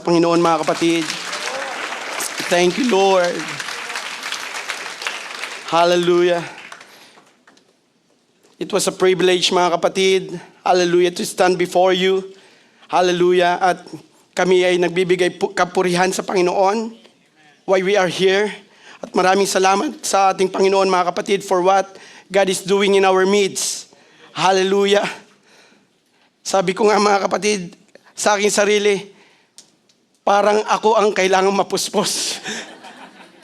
Panginoon, mga kapatid. Thank you, Lord. Hallelujah. It was a privilege, mga kapatid. Hallelujah, to stand before you. Hallelujah. At kami ay nagbibigay kapurihan sa Panginoon. Why we are here. At maraming salamat sa ating Panginoon, mga kapatid, for what God is doing in our midst. Hallelujah. Sabi ko nga, mga kapatid, sa aking sarili, parang ako ang kailangang mapuspos.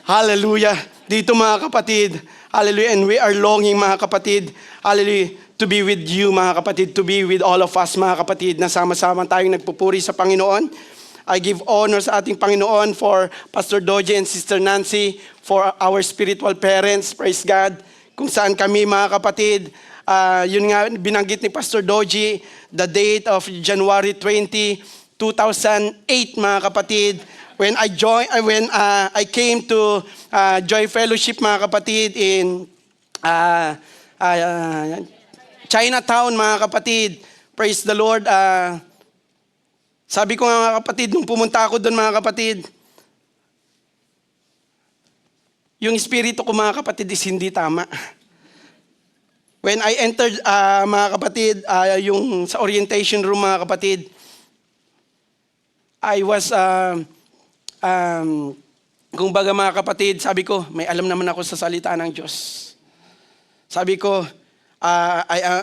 Hallelujah. Dito, mga kapatid. Hallelujah. And we are longing, mga kapatid. Hallelujah. To be with you, mga kapatid. To be with all of us, mga kapatid. Na sama-sama tayong nagpupuri sa Panginoon. I give honor sa ating Panginoon for Pastor Doji and Sister Nancy, for our spiritual parents. Praise God. Kung saan kami, mga kapatid. Yun nga, binanggit ni Pastor Doji, the date of January 2008, mga kapatid, when I came to Joy Fellowship, mga kapatid, in Chinatown, mga kapatid. Praise the Lord. Sabi ko nga, mga kapatid, nung pumunta ako doon, mga kapatid, yung espiritu ko, mga kapatid, is hindi tama. When I entered, mga kapatid, yung sa orientation room, mga kapatid, I was, kumbaga, mga kapatid, sabi ko, may alam naman ako sa salita ng Diyos. Sabi ko,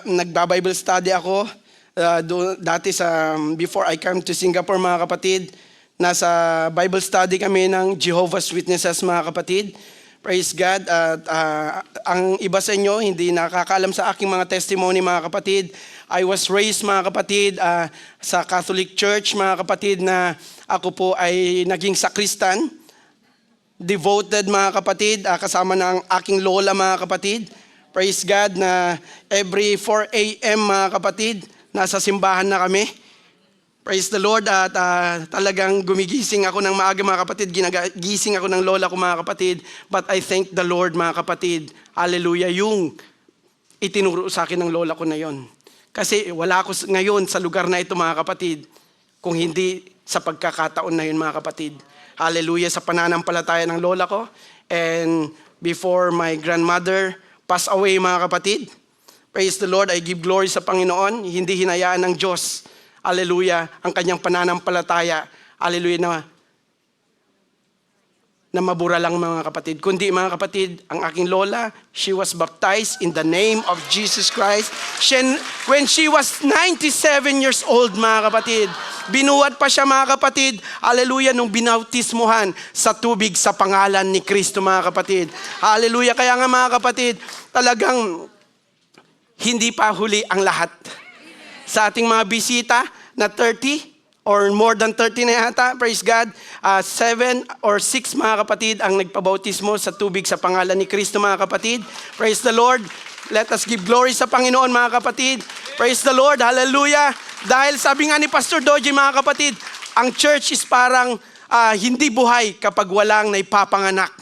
nagba-Bible study ako, dati before I come to Singapore, mga kapatid, nasa Bible study kami ng Jehovah's Witnesses, mga kapatid. Praise God. Ang iba sa inyo, hindi nakakaalam sa aking mga testimony, mga kapatid. I was raised, mga kapatid, sa Catholic Church, mga kapatid, na ako po ay naging sakristan. Devoted, mga kapatid, kasama ng aking lola, mga kapatid. Praise God, na every 4 a.m., mga kapatid, nasa simbahan na kami. Praise the Lord. At talagang gumigising ako ng maaga, mga kapatid. Ginagising ako ng lola ko, mga kapatid. But I thank the Lord, mga kapatid. Hallelujah. Yung itinuro sa akin ng lola ko na yon. Kasi wala ako ngayon sa lugar na ito, mga kapatid, kung hindi sa pagkakataon na yun, mga kapatid. Hallelujah. Sa pananampalataya ng lola ko. And before my grandmother passed away, mga kapatid, praise the Lord, I give glory sa Panginoon. Hindi hinayaan ng Diyos, hallelujah, ang kanyang pananampalataya, hallelujah, na mabura lang, mga kapatid. Kundi, mga kapatid, ang aking lola, she was baptized in the name of Jesus Christ. When she was 97 years old, mga kapatid, binuhat pa siya, mga kapatid, hallelujah, nung binautismuhan sa tubig sa pangalan ni Kristo, mga kapatid. Hallelujah. Kaya nga, mga kapatid, talagang hindi pa huli ang lahat. Sa ating mga bisita na 30 or more than 30 na yata, praise God, 7 or 6, mga kapatid, ang nagpabautismo sa tubig sa pangalan ni Kristo, mga kapatid. Praise the Lord. Let us give glory sa Panginoon, mga kapatid. Praise the Lord. Hallelujah. Dahil sabi nga ni Pastor Doji, mga kapatid, ang church is parang hindi buhay kapag walang naipapanganak.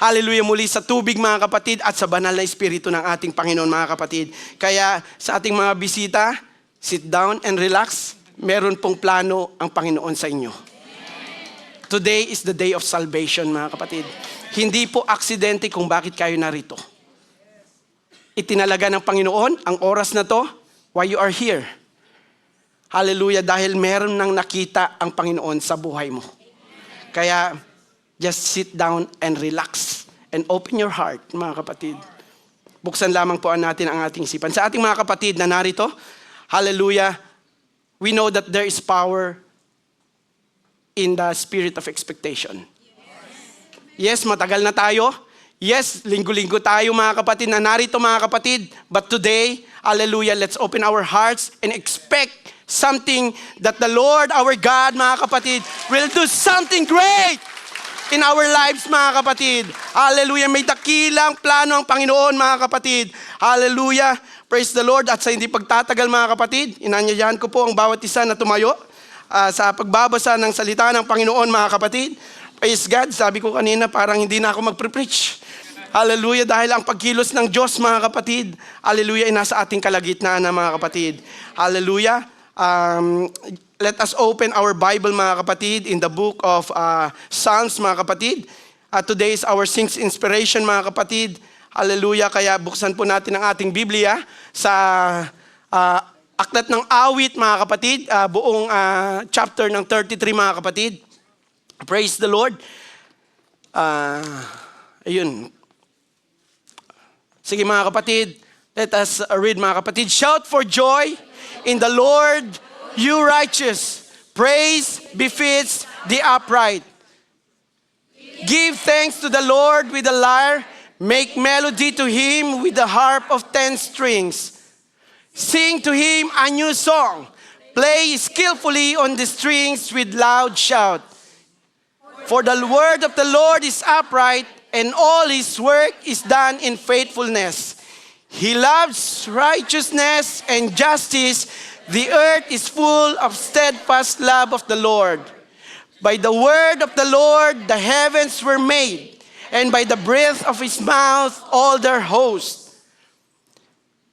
Hallelujah, muli sa tubig, mga kapatid, at sa banal na espiritu ng ating Panginoon, mga kapatid. Kaya sa ating mga bisita, sit down and relax. Meron pong plano ang Panginoon sa inyo. Today is the day of salvation, mga kapatid. Hindi po aksidente kung bakit kayo narito. Itinalaga ng Panginoon ang oras na to, why you are here. Hallelujah, dahil meron nang nakita ang Panginoon sa buhay mo. Kaya, just sit down and relax and open your heart, mga kapatid. Buksan lamang po natin ang ating isipan. Sa ating mga kapatid na narito, hallelujah, we know that there is power in the spirit of expectation. Yes, matagal na tayo. Yes, linggo-linggo tayo, mga kapatid, na narito, mga kapatid. But today, hallelujah, let's open our hearts and expect something that the Lord, our God, mga kapatid, will do something great in our lives, mga kapatid. Hallelujah. May dakilang plano ang Panginoon, mga kapatid. Hallelujah. Praise the Lord. At sa hindi pagtatagal, mga kapatid, inanyayahan ko po ang bawat isa na tumayo sa pagbabasa ng salita ng Panginoon, mga kapatid. Praise God. Sabi ko kanina, parang hindi na ako magpre-preach. Hallelujah. Dahil ang pagkilos ng Diyos, mga kapatid, hallelujah, ay nasa ating kalagitnaan na, mga kapatid. Hallelujah. let us open our Bible, mga kapatid, in the book of Psalms, mga kapatid. Today is our sixth inspiration, mga kapatid. Hallelujah. Kaya buksan po natin ang ating Biblia sa Aklat ng Awit, mga kapatid. Buong chapter ng 33, mga kapatid. Praise the Lord. Ayun. Sige, mga kapatid. Let us read, mga kapatid. Shout for joy in the Lord, you righteous. Praise befits the upright. Give thanks to the Lord with the lyre. Make melody to him with the harp of 10 strings. Sing to him a new song. Play skillfully on the strings with loud shout. For the word of the Lord is upright, and all his work is done in faithfulness. He loves righteousness and justice. The earth is full of steadfast love of the Lord. By the word of the Lord the heavens were made, and by the breath of his mouth all their host.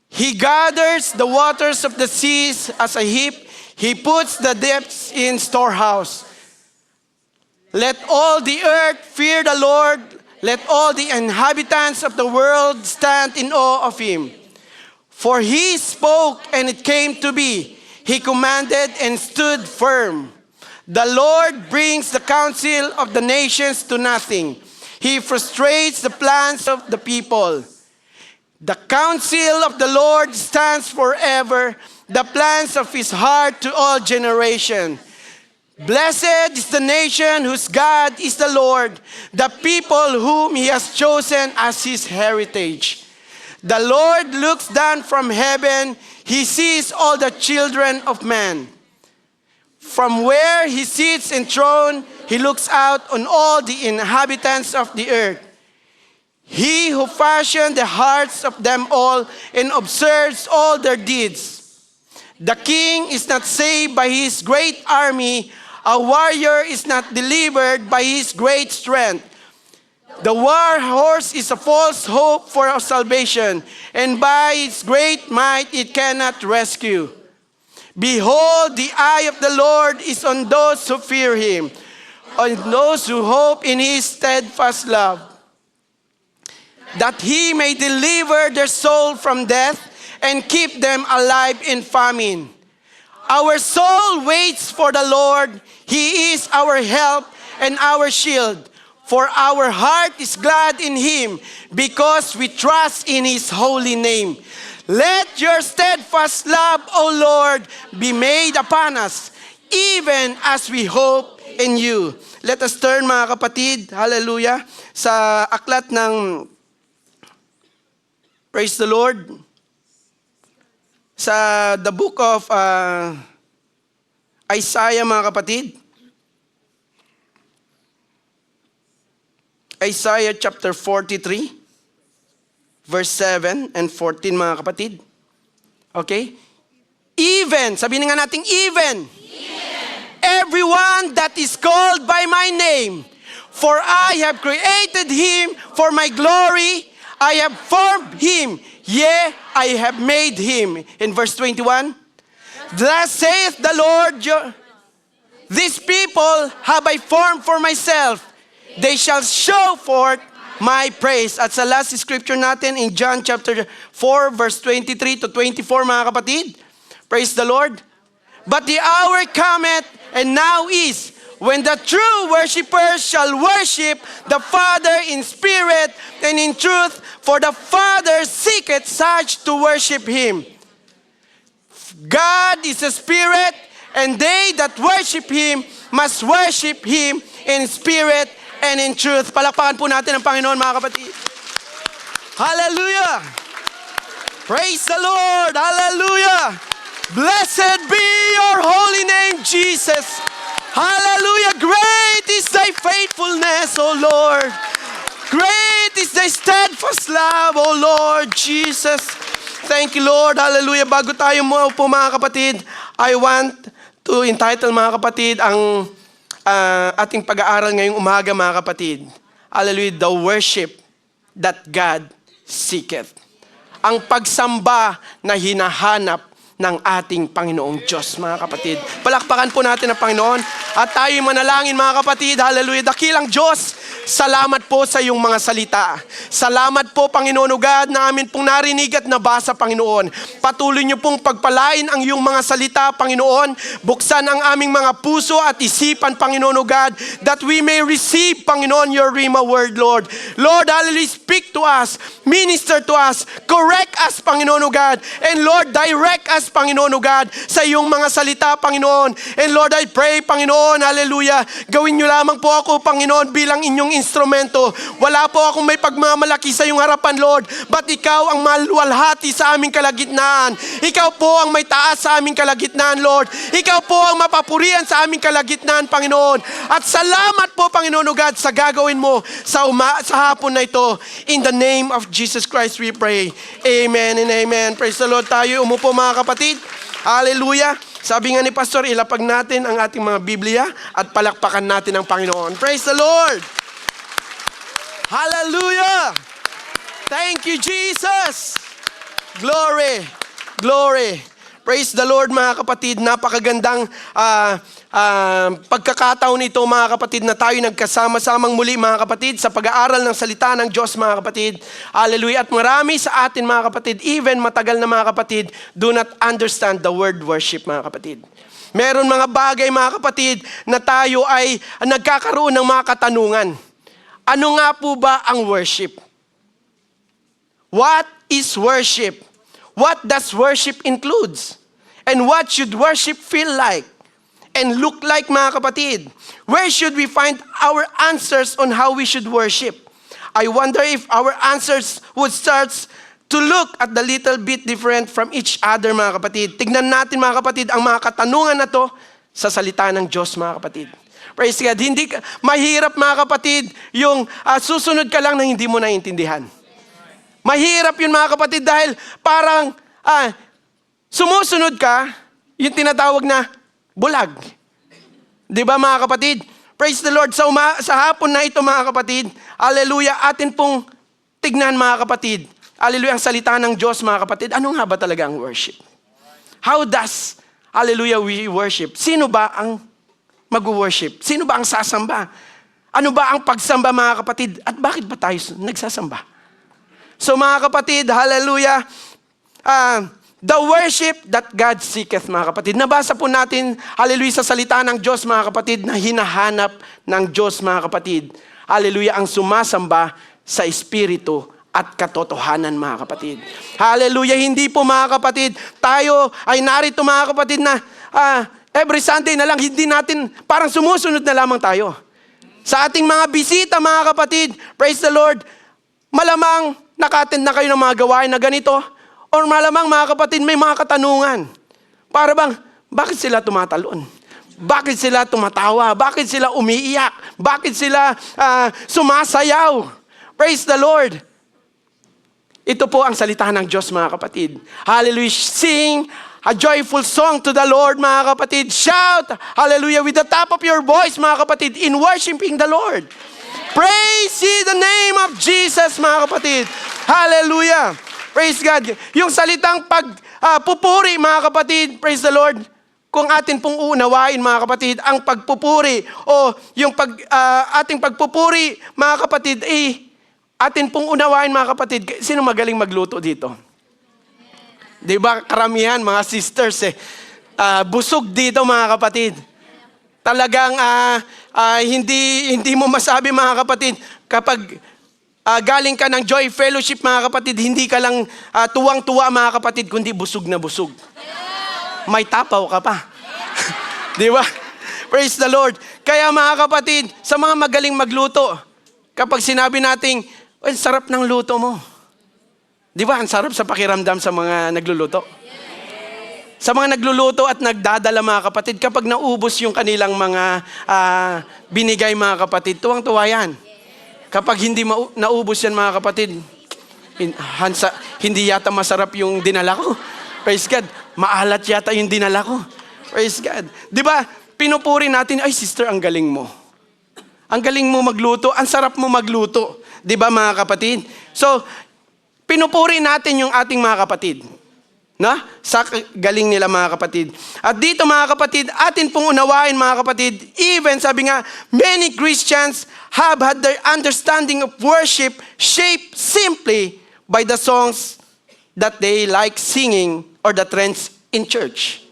He gathers the waters of the seas as a heap. He puts the depths in storehouse. Let all the earth fear the Lord. Let all the inhabitants of the world stand in awe of him. For he spoke and it came to be. He commanded and stood firm. The Lord brings the counsel of the nations to nothing. He frustrates the plans of the people. The counsel of the Lord stands forever, the plans of his heart to all generations. Blessed is the nation whose God is the Lord, the people whom he has chosen as his heritage. The Lord looks down from heaven, he sees all the children of man. From where he sits enthroned, he looks out on all the inhabitants of the earth. He who fashioned the hearts of them all and observes all their deeds. The king is not saved by his great army. A warrior is not delivered by his great strength. The war horse is a false hope for our salvation, and by its great might it cannot rescue. Behold, the eye of the Lord is on those who fear him, on those who hope in his steadfast love, that he may deliver their soul from death and keep them alive in famine. Our soul waits for the Lord. He is our help and our shield. For our heart is glad in him, because we trust in his holy name. Let your steadfast love, O Lord, be made upon us, even as we hope in you. Let us turn, mga kapatid, hallelujah, sa aklat ng, praise the Lord, sa the book of Isaiah, mga kapatid. Isaiah chapter 43, verse 7 and 14, mga kapatid. Okay? Even, sabihin nga natin, even. Everyone that is called by my name, for I have created him for my glory. I have formed him. Yea, I have made him. In verse 21, thus saith the Lord, these people have I formed for myself. They shall show forth my praise. At sa last scripture natin in John chapter 4, verse 23 to 24, mga kapatid. Praise the Lord. But the hour cometh, and now is, when the true worshipers shall worship the Father in spirit and in truth, for the Father seeketh such to worship him. God is a spirit, and they that worship him must worship him in spirit and in truth. Palakpakan po natin ang Panginoon, mga kapatid. Hallelujah! Praise the Lord! Hallelujah! Blessed be your holy name, Jesus! Hallelujah! Great is thy faithfulness, O Lord! Great is thy steadfast love, O Lord Jesus! Thank you, Lord. Hallelujah! Bago tayo mo po, mga kapatid, I want to entitle, mga kapatid, ang ating pag-aaral ngayong umaga, mga kapatid. Hallelujah, the worship that God seeketh. Ang pagsamba na hinahanap ng ating Panginoong Diyos, mga kapatid. Palakpakan po natin ang Panginoon at tayo'y manalangin, mga kapatid. Hallelujah. Dakilang Diyos, salamat po sa iyong mga salita. Salamat po, Panginoon o God, na amin pong narinig at nabasa, Panginoon. Patuloy niyo pong pagpalain ang iyong mga salita, Panginoon. Buksan ang aming mga puso at isipan, Panginoon o God, that we may receive, Panginoon, your Rhema word, Lord. Lord, hallelujah, speak to us, minister to us, correct us, Panginoon o God, and Lord, direct us, Panginoon o God, sa iyong mga salita, Panginoon. And Lord, I pray, Panginoon, hallelujah, gawin niyo lamang po ako, Panginoon, bilang inyong instrumento. Wala po akong may pagmamalaki sa iyong harapan, Lord, but ikaw ang maluwalhati sa aming kalagitnaan. Ikaw po ang may taas sa aming kalagitnaan, Lord. Ikaw po ang mapapurihan sa aming kalagitnaan, Panginoon. At salamat po, Panginoon o God, sa gagawin mo sa hapon na ito. In the name of Jesus Christ we pray. Amen and amen. Praise the Lord. Tayo umupo, mga kapatid. Hallelujah. Sabi nga ni Pastor, ilapag natin ang ating mga Biblia at palakpakan natin ang Panginoon. Praise the Lord. Hallelujah. Thank you, Jesus. Glory. Glory. Praise the Lord, mga kapatid. Napakagandang pagkakataon ito, mga kapatid, na tayo nagkasama-samang muli, mga kapatid, sa pag-aaral ng salita ng Diyos, mga kapatid. Hallelujah. At marami sa atin, mga kapatid, even matagal na, mga kapatid, do not understand the word worship, mga kapatid. Meron mga bagay, mga kapatid, na tayo ay nagkakaroon ng mga katanungan. Ano nga po ba ang worship? What is worship? What does worship includes? And what should worship feel like? And look like, mga kapatid? Where should we find our answers on how we should worship? I wonder if our answers would start to look at the little bit different from each other, mga kapatid. Tignan natin, mga kapatid, ang mga katanungan na to sa salita ng Diyos, mga kapatid. Praise God. Mahirap, mga kapatid, yung susunod ka lang na hindi mo naiintindihan. Mahirap yun, mga kapatid, dahil parang sumusunod ka, yung tinatawag na bulag. Di ba, mga kapatid? Praise the Lord. Sa hapon na ito, mga kapatid, hallelujah, atin pong tignan, mga kapatid. Hallelujah, ang salita ng Diyos, mga kapatid. Ano nga ba talaga ang worship? How does, hallelujah, we worship? Sino ba ang mag-worship? Sino ba ang sasamba? Ano ba ang pagsamba, mga kapatid? At bakit ba tayo nagsasamba? So, mga kapatid, hallelujah, the worship that God seeketh, mga kapatid. Nabasa po natin, hallelujah, sa salita ng Diyos, mga kapatid, na hinahanap ng Diyos, mga kapatid. Hallelujah, ang sumasamba sa Espiritu at katotohanan, mga kapatid. Hallelujah, hindi po, mga kapatid, tayo ay narito, mga kapatid, na every Sunday na lang, hindi natin, parang sumusunod na lamang tayo. Sa ating mga bisita, mga kapatid, praise the Lord, malamang naka-attend na kayo ng mga gawain na ganito, or malamang, mga kapatid, may mga katanungan. Para bang, bakit sila tumatalon? Bakit sila tumatawa? Bakit sila umiiyak? Bakit sila sumasayaw? Praise the Lord. Ito po ang salita ng Diyos, mga kapatid. Hallelujah. Sing a joyful song to the Lord, mga kapatid. Shout, hallelujah, with the top of your voice, mga kapatid, in worshiping the Lord. Praise ye the name of Jesus, mga kapatid. Hallelujah. Praise God. Yung salitang pagpupuri, mga kapatid, praise the Lord. Kung atin pong uunawain, mga kapatid, ang pagpupuri o yung ating pagpupuri, mga kapatid, atin pong unawain, mga kapatid, sino magaling magluto dito? Di ba, karamihan, mga sisters, busog dito, mga kapatid. Talagang hindi mo masabi, mga kapatid, kapag galing ka ng Joy Fellowship, mga kapatid, hindi ka lang tuwang-tuwa, mga kapatid, kundi busog na busog. May tapaw ka pa. Di ba? Praise the Lord. Kaya, mga kapatid, sa mga magaling magluto, kapag sinabi nating, well, sarap ng luto mo. Di ba? Ang sarap sa pakiramdam sa mga nagluluto. Sa mga nagluluto at nagdadala, mga kapatid, kapag naubos yung kanilang mga binigay, mga kapatid, tuwang-tuwa yan. Kapag hindi naubos yan, mga kapatid, hindi yata masarap yung dinala ko. Praise God. Maalat yata yung dinala ko. Praise God. Di ba, pinupuri natin, ay sister, ang galing mo. Ang galing mo magluto, ang sarap mo magluto. Di ba, mga kapatid? So, pinupuri natin yung ating mga kapatid. Na? Sa galing nila mga kapatid. At dito mga kapatid, atin pong unawain mga kapatid, even sabi nga, many Christians have had their understanding of worship shaped simply by the songs that they like singing or the trends in church.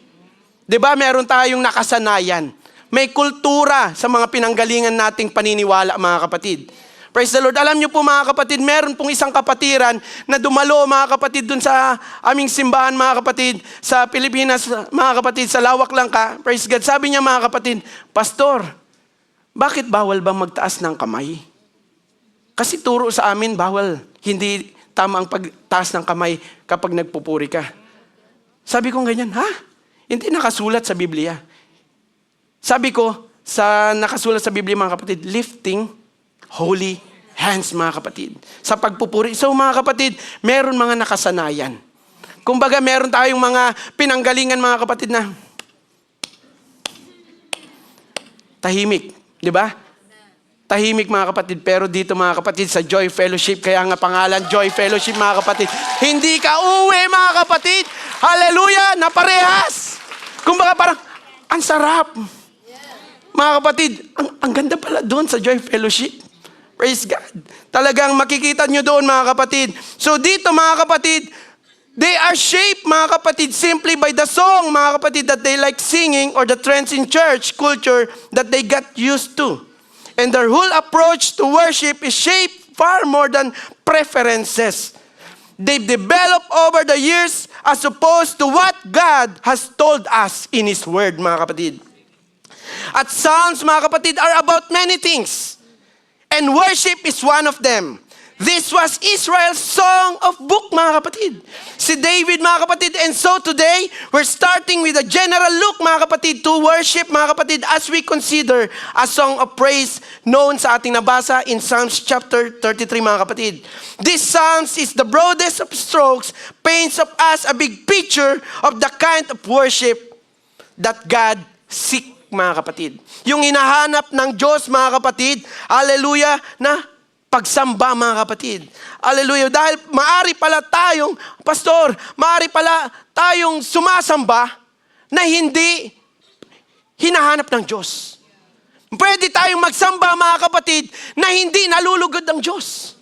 'Di ba meron tayong nakasanayan. May kultura sa mga pinanggalingan nating paniniwala mga kapatid. Praise the Lord. Alam niyo po mga kapatid, meron pong isang kapatiran na dumalo mga kapatid dun sa aming simbahan mga kapatid sa Pilipinas, mga kapatid, sa Lawak Langka. Praise God. Sabi niya mga kapatid, Pastor, bakit bawal bang magtaas ng kamay? Kasi turo sa amin, bawal. Hindi tama ang pagtaas ng kamay kapag nagpupuri ka. Sabi ko ganyan, ha? Hindi nakasulat sa Biblia. Sabi ko, sa nakasulat sa Biblia mga kapatid, lifting holy hands mga kapatid. Sa pagpupuri. So mga kapatid, meron mga nakasanayan. Kumbaga meron tayong mga pinanggalingan mga kapatid na tahimik. Di ba? Tahimik mga kapatid. Pero dito mga kapatid sa Joy Fellowship, kaya nga pangalan Joy Fellowship mga kapatid. Hindi ka uwi mga kapatid. Hallelujah! Na parehas. Kumbaga parang, ang sarap. Mga kapatid, ang ganda pala doon sa Joy Fellowship. Praise God. Talagang makikita nyo doon mga kapatid. So dito mga kapatid, they are shaped mga kapatid simply by the song mga kapatid that they like singing or the trends in church culture that they got used to. And their whole approach to worship is shaped far more than preferences. They've developed over the years as opposed to what God has told us in His Word mga kapatid. At Psalms mga kapatid are about many things. And worship is one of them. This was Israel's song of book, mga kapatid. Si David, mga kapatid. And so today, we're starting with a general look, mga kapatid, to worship, mga kapatid, as we consider a song of praise known sa ating nabasa in Psalms chapter 33, mga kapatid. This Psalms is the broadest of strokes, paints of us a big picture of the kind of worship that God seeks, mga kapatid. Yung hinahanap ng Diyos, mga kapatid, hallelujah, na pagsamba, mga kapatid. Hallelujah. Dahil maari pala tayong, Pastor, maari pala tayong sumasamba na hindi hinahanap ng Diyos. Pwede tayong magsamba, mga kapatid, na hindi nalulugod ng Diyos.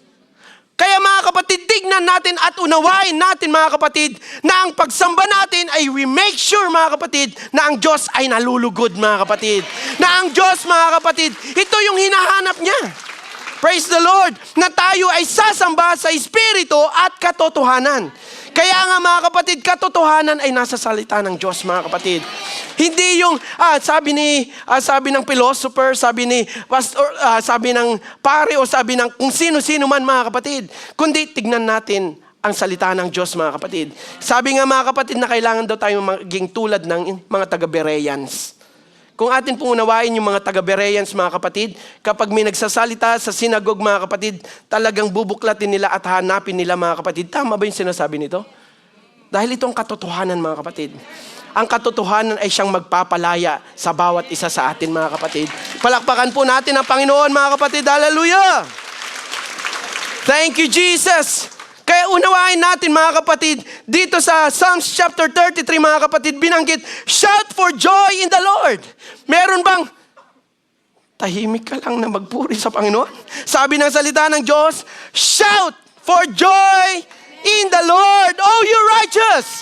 Kaya mga kapatid, tignan natin at unawain natin mga kapatid na ang pagsamba natin ay we make sure mga kapatid na ang Diyos ay nalulugod mga kapatid. Na ang Diyos mga kapatid, ito yung hinahanap niya. Praise the Lord, na tayo ay sasamba sa Espiritu at katotohanan. Kaya nga mga kapatid, katotohanan ay nasa salita ng Diyos mga kapatid. Hindi yung sabi ng philosopher, sabi ni pastor, sabi ng pare o sabi ng kung sino-sino man mga kapatid. Kundi tignan natin ang salita ng Diyos mga kapatid. Sabi nga mga kapatid na kailangan daw tayo maging tulad ng mga taga-Bereans. Kung atin pong unawain yung mga taga-Bereans mga kapatid, kapag may nagsasalita sa sinagog mga kapatid, talagang bubuklatin nila at hanapin nila mga kapatid. Tama ba yung sinasabi nito? Dahil ito ang katotohanan mga kapatid. Ang katotohanan ay siyang magpapalaya sa bawat isa sa atin mga kapatid. Palakpakan po natin ang Panginoon mga kapatid. Hallelujah! Thank you Jesus! Kaya unawain natin mga kapatid, dito sa Psalms chapter 33 mga kapatid, binanggit, shout for joy in the Lord. Meron bang tahimik ka lang na magpuri sa Panginoon? Sabi ng salita ng Diyos, shout for joy in the Lord, oh you righteous.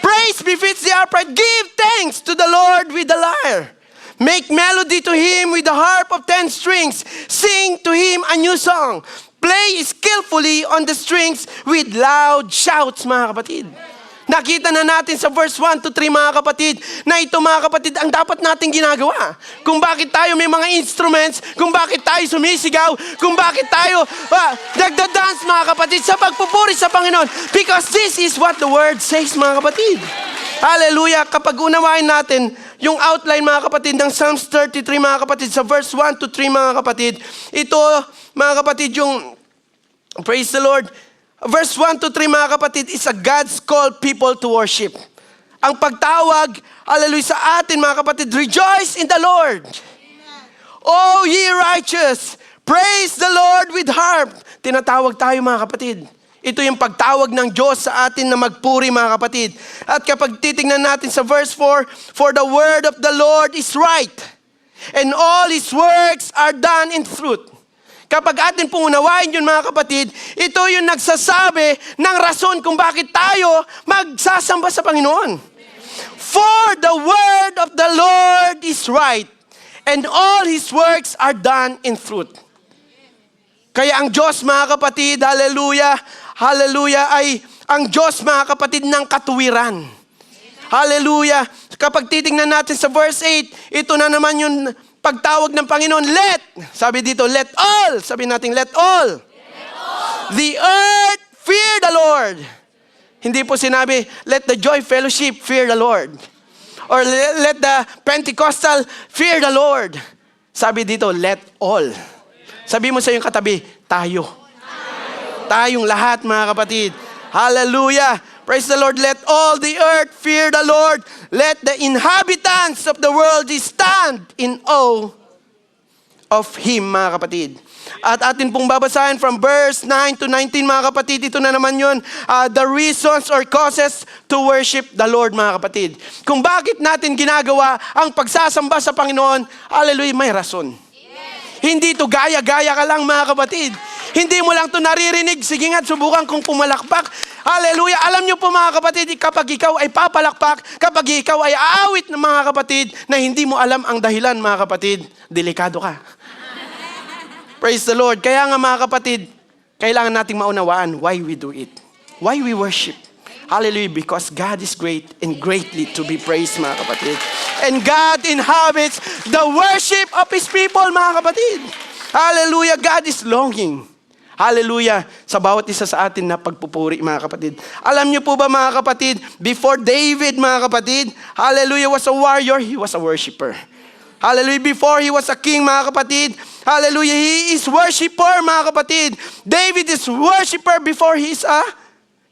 Praise befits the upright. Give thanks to the Lord with the lyre. Make melody to Him with the harp of 10 strings. Sing to Him a new song. Play skillfully on the strings with loud shouts, mga kapatid. Nakita na natin sa verse 1 to 3, mga kapatid, na ito, mga kapatid, ang dapat natin ginagawa. Kung bakit tayo may mga instruments, kung bakit tayo sumisigaw, kung bakit tayo nagda-dance, mga kapatid, sa pagpupuri sa Panginoon. Because this is what the Word says, mga kapatid. Hallelujah. Kapag unawain natin yung outline, mga kapatid, ng Psalms 33, mga kapatid, sa verse 1 to 3, mga kapatid, ito, mga kapatid, yung, praise the Lord, verse 1 to 3, mga kapatid, is a God's called people to worship. Ang pagtawag, hallelujah, sa atin, mga kapatid, rejoice in the Lord. Amen. O ye righteous, praise the Lord with harp. Tinatawag tayo, mga kapatid. Ito yung pagtawag ng Diyos sa atin na magpuri, mga kapatid. At kapag titingnan natin sa verse 4, "For the word of the Lord is right, and all His works are done in truth." Kapag atin pong unawain yun, mga kapatid, ito yung nagsasabi ng rason kung bakit tayo magsasamba sa Panginoon. "For the word of the Lord is right, and all His works are done in truth." Kaya ang Diyos, mga kapatid, hallelujah, hallelujah, ay ang Diyos, mga kapatid, ng katuwiran. Hallelujah. Kapag titingnan natin sa verse 8, ito na naman yung pagtawag ng Panginoon, let. Sabi dito, let all. Sabi natin, let all. The earth fear the Lord. Hindi po sinabi, let the Joy Fellowship fear the Lord. Or let the Pentecostal fear the Lord. Sabi dito, let all. Sabi mo sa iyong katabi, tayo. Tayong lahat, mga kapatid. Hallelujah. Praise the Lord. Let all the earth fear the Lord. Let the inhabitants of the world stand in awe of Him, mga kapatid. At atin pong babasahin from verse 9 to 19, mga kapatid. Ito na naman yun. The reasons or causes to worship the Lord, mga kapatid. Kung bakit natin ginagawa ang pagsasamba sa Panginoon, hallelujah, may rason. Hindi ito gaya-gaya ka lang, mga kapatid. Hindi mo lang ito naririnig. Sige nga, subukan kong pumalakpak. Hallelujah. Alam niyo po, mga kapatid, kapag ikaw ay papalakpak, kapag ikaw ay aawit ng mga kapatid na hindi mo alam ang dahilan, mga kapatid, delikado ka. Praise the Lord. Kaya nga, mga kapatid, kailangan nating maunawaan why we do it. Why we worship. Hallelujah. Because God is great and greatly to be praised, mga kapatid. And God inhabits the worship of His people, mga kapatid. Hallelujah. God is longing. Hallelujah. Sa bawat isa sa atin na pagpupuri, mga kapatid. Alam niyo po ba, mga kapatid, before David, mga kapatid, hallelujah, was a warrior, he was a worshiper. Hallelujah. Before he was a king, mga kapatid, hallelujah, he is worshiper, mga kapatid. David is worshiper before he is a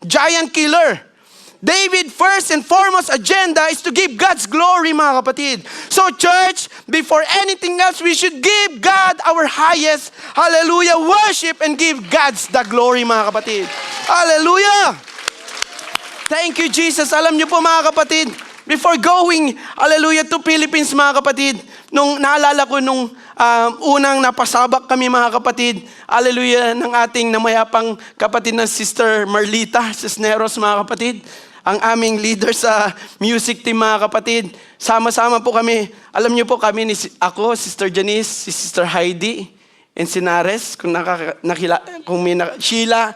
giant killer. David first and foremost agenda is to give God's glory, mga kapatid. So church, before anything else, we should give God our highest, hallelujah, worship and give God's the glory, mga kapatid. Hallelujah! Thank you, Jesus. Alam niyo po, mga kapatid, before going, hallelujah, to Philippines, mga kapatid, nung naalala ko nung unang napasabak kami, mga kapatid, hallelujah, ng ating namayapang kapatid na Sister Marlita Cisneros, mga kapatid, ang aming leader sa music team, mga kapatid. Sama-sama po kami. Alam niyo po kami, ako, Sister Janice, si Sister Heidi, and si Nares, Sheila,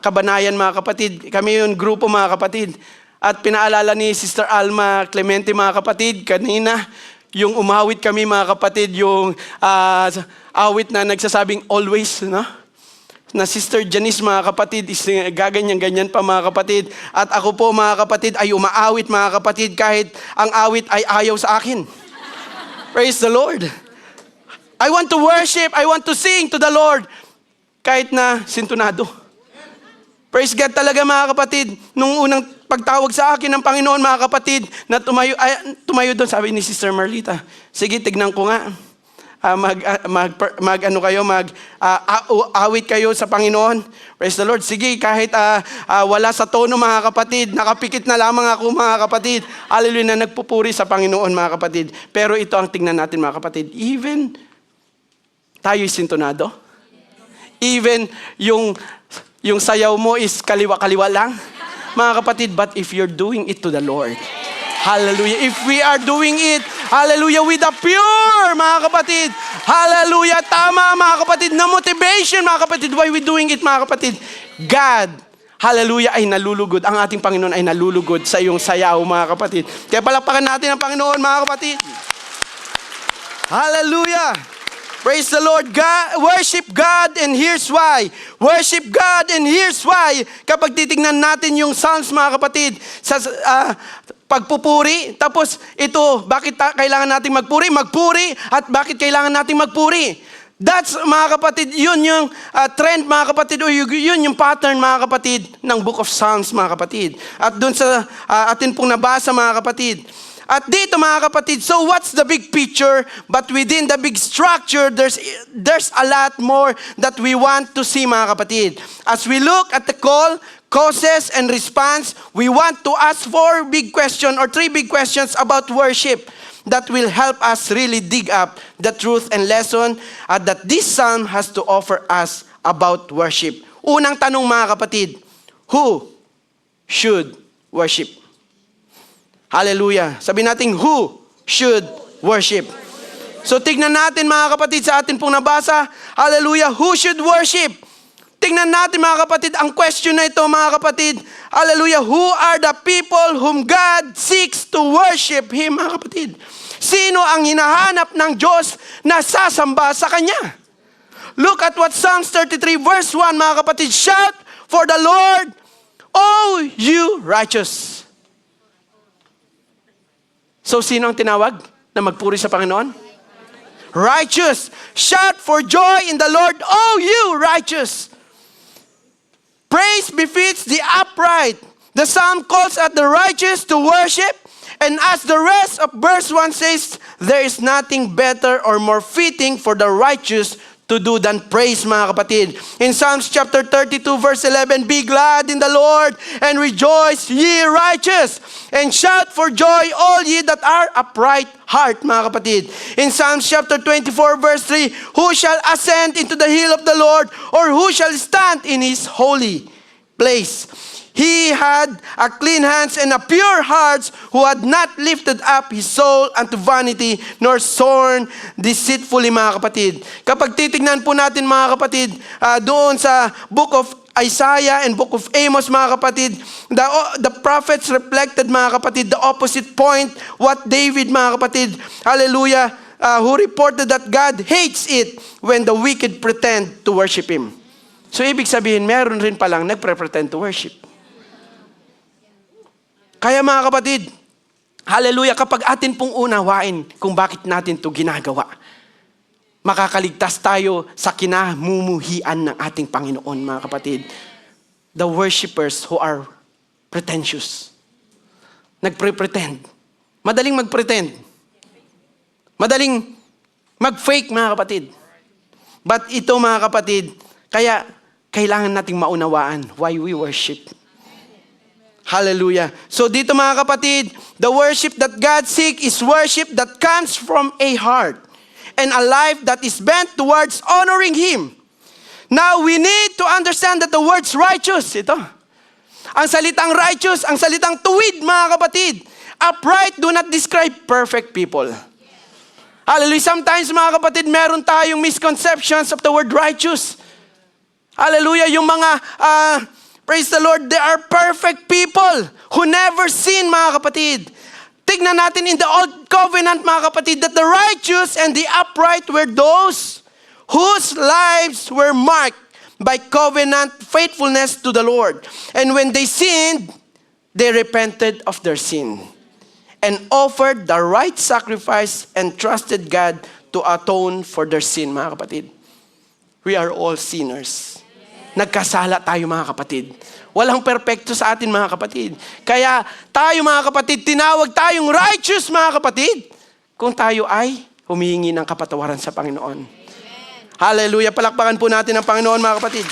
Kabanayan, mga kapatid. Kami yung grupo, mga kapatid. At pinaalala ni Sister Alma Clemente, mga kapatid, kanina, yung umawit kami, mga kapatid, yung awit na nagsasabing always, no? Na Sister Janice, mga kapatid, is gaganyan-ganyan pa, mga kapatid. At ako po, mga kapatid, ay umaawit, mga kapatid, kahit ang awit ay ayaw sa akin. Praise the Lord. I want to worship, I want to sing to the Lord, kahit na sintunado. Praise God talaga, mga kapatid. Nung unang pagtawag sa akin ng Panginoon, mga kapatid, na tumayo doon, sabi ni Sister Marlita, sige, tignan ko nga. Awit kayo sa Panginoon. Praise the Lord. Sige, kahit wala sa tono, mga kapatid, nakapikit na lamang ako, mga kapatid. Hallelujah, na nagpupuri sa Panginoon, mga kapatid. Pero ito ang tingnan natin, mga kapatid. Even tayo'y sintonado. Even yung sayaw mo is kaliwa-kaliwa lang. Mga kapatid, but if you're doing it to the Lord, hallelujah. If we are doing it, hallelujah, with a pure, mga kapatid, hallelujah, tama, mga kapatid, na motivation, mga kapatid, why we doing it, mga kapatid? God, hallelujah, ay nalulugod. Ang ating Panginoon ay nalulugod sa iyong sayaw, mga kapatid. Kaya palakpakan natin ang Panginoon, mga kapatid. Hallelujah. Praise the Lord. God, worship God, and here's why. Worship God, and here's why. Kapag titignan natin yung Psalms, mga kapatid, sa pagpupuri, tapos ito, bakit kailangan natin magpuri? Magpuri, at bakit kailangan natin magpuri? That's, mga kapatid, yun yung trend, mga kapatid, o yun yung pattern, mga kapatid, ng Book of Psalms, mga kapatid. At doon sa atin pong nabasa, mga kapatid, At dito mga kapatid, so what's the big picture? But within the big structure, there's a lot more that we want to see mga kapatid. As we look at the call, causes, and response, we want to ask 4 big questions or 3 big questions about worship that will help us really dig up the truth and lesson that this psalm has to offer us about worship. Unang tanong mga kapatid, who should worship? Hallelujah. Sabi natin, who should worship? So tignan natin mga kapatid sa atin pong nabasa. Hallelujah. Who should worship? Tignan natin mga kapatid ang question na ito mga kapatid. Hallelujah. Who are the people whom God seeks to worship Him mga kapatid? Sino ang hinahanap ng Diyos na sasamba sa Kanya? Look at what Psalms 33 verse 1 mga kapatid. Shout for the Lord, O you righteous. So, sino ang tinawag na magpuri sa Panginoon? Righteous. Shout for joy in the Lord, O you righteous. Praise befits the upright. The psalm calls at the righteous to worship. And as the rest of verse 1 says, there is nothing better or more fitting for the righteous to do than praise mga kapatid. In Psalms chapter 32 verse 11, be glad in the Lord and rejoice ye righteous and shout for joy all ye that are upright heart mga kapatid. In Psalms chapter 24 verse 3, who shall ascend into the hill of the Lord or who shall stand in His holy place? He had a clean hands and a pure hearts who had not lifted up his soul unto vanity nor sworn deceitfully mga kapatid. Kapag titignan po natin mga kapatid doon sa book of Isaiah and book of Amos mga kapatid, the prophets reflected mga kapatid the opposite point what David mga kapatid, hallelujah, who reported that God hates it when the wicked pretend to worship Him. So ibig sabihin meron rin palang nagpre-pretend to worship. Kaya mga kapatid, hallelujah, kapag atin pong unawain kung bakit natin ito ginagawa, makakaligtas tayo sa kinamumuhian ng ating Panginoon mga kapatid. The worshipers who are pretentious. Nagpre-pretend. Madaling mag-pretend. Madaling mag-fake mga kapatid. But ito mga kapatid, kaya kailangan nating maunawaan why we worship. Hallelujah. So dito mga kapatid, the worship that God seeks is worship that comes from a heart and a life that is bent towards honoring Him. Now we need to understand that the words righteous, ito. Ang salitang righteous, ang salitang tuwid mga kapatid. Upright do not describe perfect people. Hallelujah. Sometimes mga kapatid, meron tayong misconceptions of the word righteous. Hallelujah. Yung mga praise the Lord, they are perfect people who never sin, mga kapatid. Tignan natin in the Old Covenant, mga kapatid, that the righteous and the upright were those whose lives were marked by covenant faithfulness to the Lord. And when they sinned, they repented of their sin and offered the right sacrifice and trusted God to atone for their sin, mga kapatid. We are all sinners. Nagkasala tayo mga kapatid. Walang perpekto sa atin mga kapatid. Kaya tayo mga kapatid, tinawag tayong righteous mga kapatid kung tayo ay humihingi ng kapatawaran sa Panginoon. Amen. Hallelujah. Palakpakan po natin ang Panginoon mga kapatid.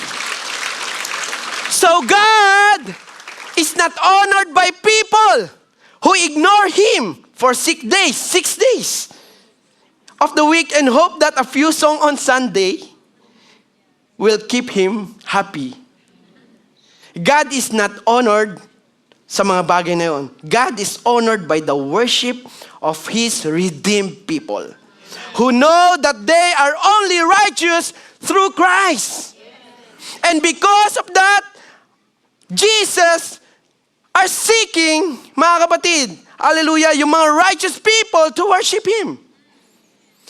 So God is not honored by people who ignore Him for 6 days of the week and hope that a few songs on Sunday will keep Him happy. God is not honored sa mga bagay na yun. God is honored by the worship of His redeemed people who know that they are only righteous through Christ. And because of that, Jesus are seeking, mga kapatid, hallelujah, yung mga righteous people to worship Him.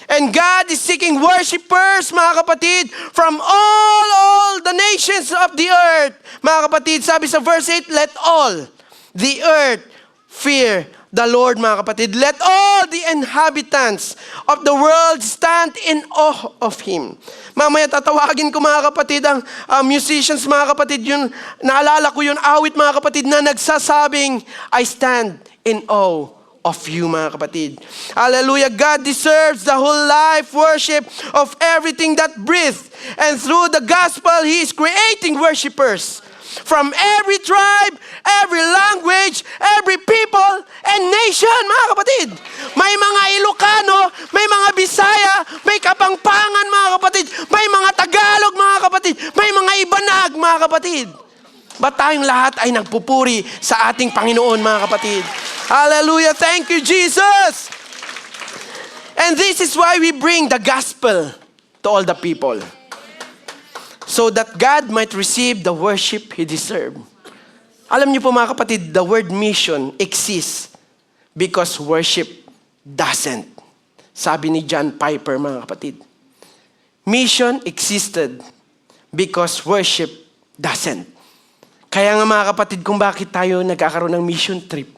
And God is seeking worshipers, mga kapatid, from all the nations of the earth. Mga kapatid, sabi sa verse 8, let all the earth fear the Lord, mga kapatid. Let all the inhabitants of the world stand in awe of Him. Mamaya tatawagin ko mga kapatid ang musicians, mga kapatid, yun, naalala ko yun awit mga kapatid na nagsasabing, I stand in awe of you, mga kapatid. Hallelujah. God deserves the whole life worship of everything that breathes. And through the gospel, He is creating worshipers from every tribe, every language, every people, and nation, mga kapatid. May mga Ilocano, may mga Bisaya, may Kapampangan, mga kapatid. May mga Tagalog, mga kapatid. May mga Ibanag, mga kapatid. Ba't tayong lahat ay nagpupuri sa ating Panginoon, mga kapatid? Hallelujah. Thank you, Jesus. And this is why we bring the gospel to all the people. So that God might receive the worship He deserves. Alam niyo po, mga kapatid, the word mission exists because worship doesn't. Sabi ni John Piper, mga kapatid. Mission existed because worship doesn't. Kaya nga, mga kapatid, kung bakit tayo nagkakaroon ng mission trip.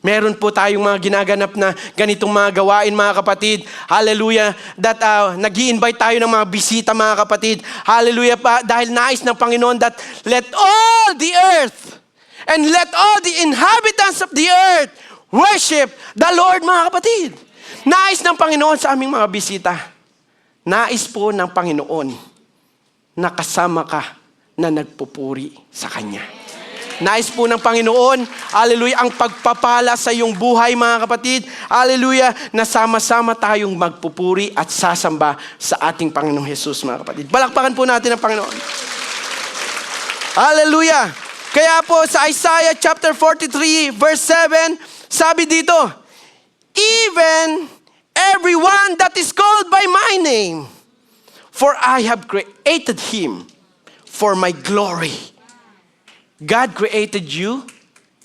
Meron po tayong mga ginaganap na ganitong mga gawain, mga kapatid. Hallelujah. That nag-i-invite tayo ng mga bisita, mga kapatid. Hallelujah pa. Dahil nais ng Panginoon that let all the earth and let all the inhabitants of the earth worship the Lord, mga kapatid. Nais ng Panginoon sa aming mga bisita. Nais po ng Panginoon na kasama ka na nagpupuri sa Kanya. Nais po ng Panginoon, hallelujah, ang pagpapala sa iyong buhay, mga kapatid. Hallelujah, na sama-sama tayong magpupuri at sasamba sa ating Panginoong Jesus, mga kapatid. Palakpakan po natin ang Panginoon. Hallelujah. Kaya po sa Isaiah chapter 43 verse 7, sabi dito, even everyone that is called by my name, for I have created him for my glory. God created you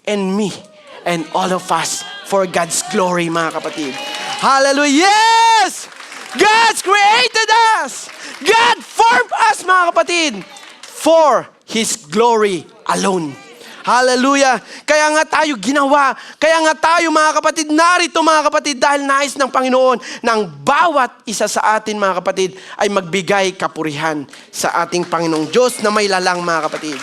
and me and all of us for God's glory, mga kapatid. Hallelujah! Yes! God's created us! God formed us, mga kapatid, for His glory alone. Hallelujah! Kaya nga tayo ginawa, kaya nga tayo, mga kapatid, narito, mga kapatid, dahil nais ng Panginoon ng bawat isa sa atin, mga kapatid, ay magbigay kapurihan sa ating Panginoong Diyos na may lalang, mga kapatid.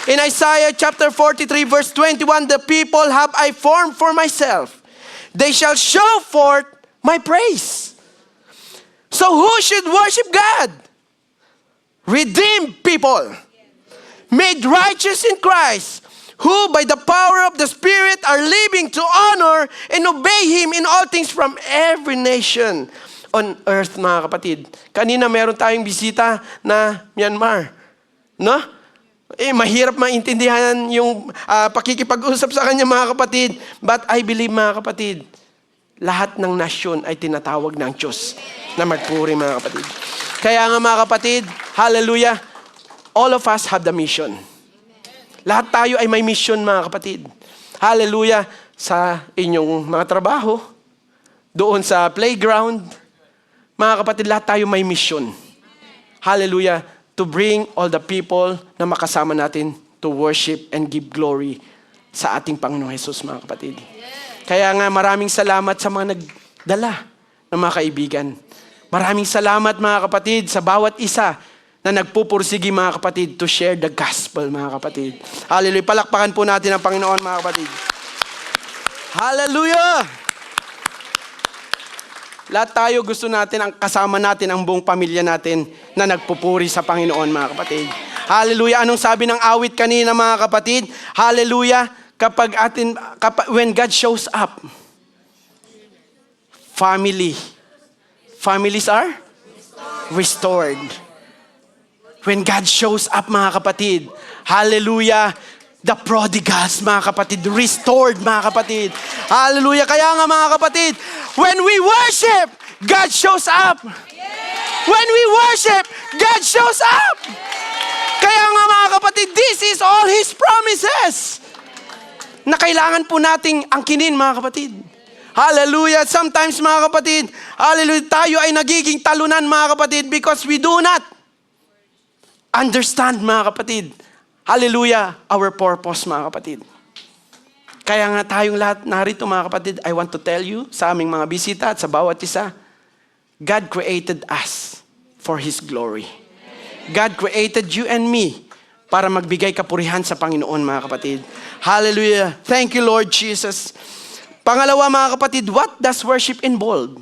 In Isaiah chapter 43 verse 21, the people have I formed for myself. They shall show forth my praise. So who should worship God? Redeemed people, made righteous in Christ, who by the power of the Spirit are living to honor and obey Him in all things from every nation on earth, mga kapatid. Kanina meron tayong bisita na Myanmar. No? Mahirap maintindihan yung pakikipag-usap sa kanya, mga kapatid. But I believe, mga kapatid, lahat ng nasyon ay tinatawag ng Diyos na magpuri, mga kapatid. Kaya nga, mga kapatid, hallelujah, all of us have the mission. Lahat tayo ay may mission, mga kapatid. Hallelujah, sa inyong mga trabaho, doon sa playground, mga kapatid, lahat tayo may mission. Hallelujah, to bring all the people na makasama natin to worship and give glory sa ating Panginoong Jesus, mga kapatid. Kaya nga, maraming salamat sa mga nagdala ng mga kaibigan. Maraming salamat, mga kapatid, sa bawat isa na nagpupursigi, mga kapatid, to share the gospel, mga kapatid. Hallelujah. Palakpakan po natin ang Panginoon, mga kapatid. Hallelujah! Lahat tayo gusto natin, ang kasama natin, ang buong pamilya natin na nagpupuri sa Panginoon, mga kapatid. Hallelujah! Anong sabi ng awit kanina, mga kapatid? Hallelujah! When God shows up, families are restored. When God shows up, mga kapatid, hallelujah, the prodigals, mga kapatid, restored, mga kapatid. Hallelujah. Kaya nga, mga kapatid, when we worship, God shows up. When we worship, God shows up. Kaya nga, mga kapatid, this is all His promises na kailangan po nating angkinin, mga kapatid. Hallelujah. Sometimes, mga kapatid, hallelujah, tayo ay nagiging talunan, mga kapatid, because we do not understand, mga kapatid, hallelujah, our purpose, mga kapatid. Kaya nga tayong lahat narito, mga kapatid, I want to tell you sa aming mga bisita at sa bawat isa, God created us for His glory. God created you and me para magbigay kapurihan sa Panginoon, mga kapatid. Hallelujah. Thank you, Lord Jesus. Pangalawa mga kapatid, what does worship involve?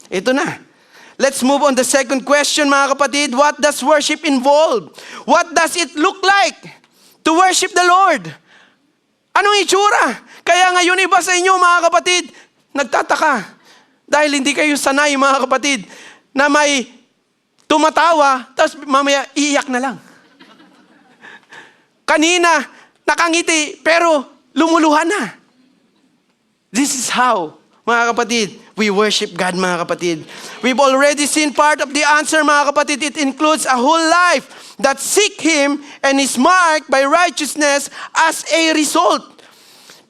Ito na. Let's move on the second question mga kapatid. What does worship involve? What does it look like to worship the Lord? Anong itsura? Kaya ngayon iba sa inyo mga kapatid, nagtataka. Dahil hindi kayo sanay mga kapatid na may tumatawa, tapos mamaya iiyak na lang. Kanina, nakangiti, pero lumuluhan na. This is how, mga kapatid, we worship God, mga kapatid. We've already seen part of the answer, mga kapatid. It includes a whole life that seek Him and is marked by righteousness as a result.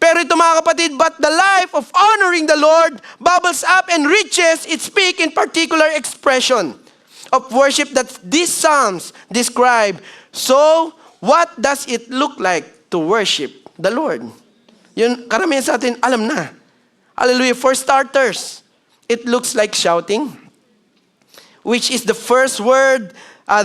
Pero ito mga kapatid, but the life of honoring the Lord bubbles up and reaches its peak in particular expression of worship that these Psalms describe. So, what does it look like to worship the Lord? Yun, karamihan sa atin, alam na. Hallelujah. For starters, it looks like shouting, which is the first word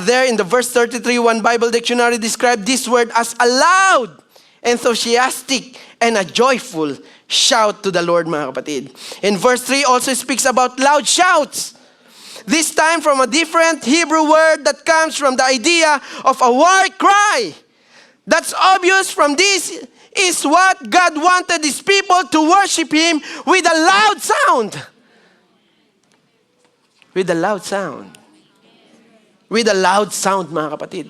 there in the verse 33. One Bible dictionary described this word as a loud, enthusiastic, and a joyful shout to the Lord, mga kapatid. In verse 3 also speaks about loud shouts. This time from a different Hebrew word that comes from the idea of a war cry. That's obvious from this is what God wanted His people to worship Him with a loud sound. With a loud sound. With a loud sound, mga kapatid.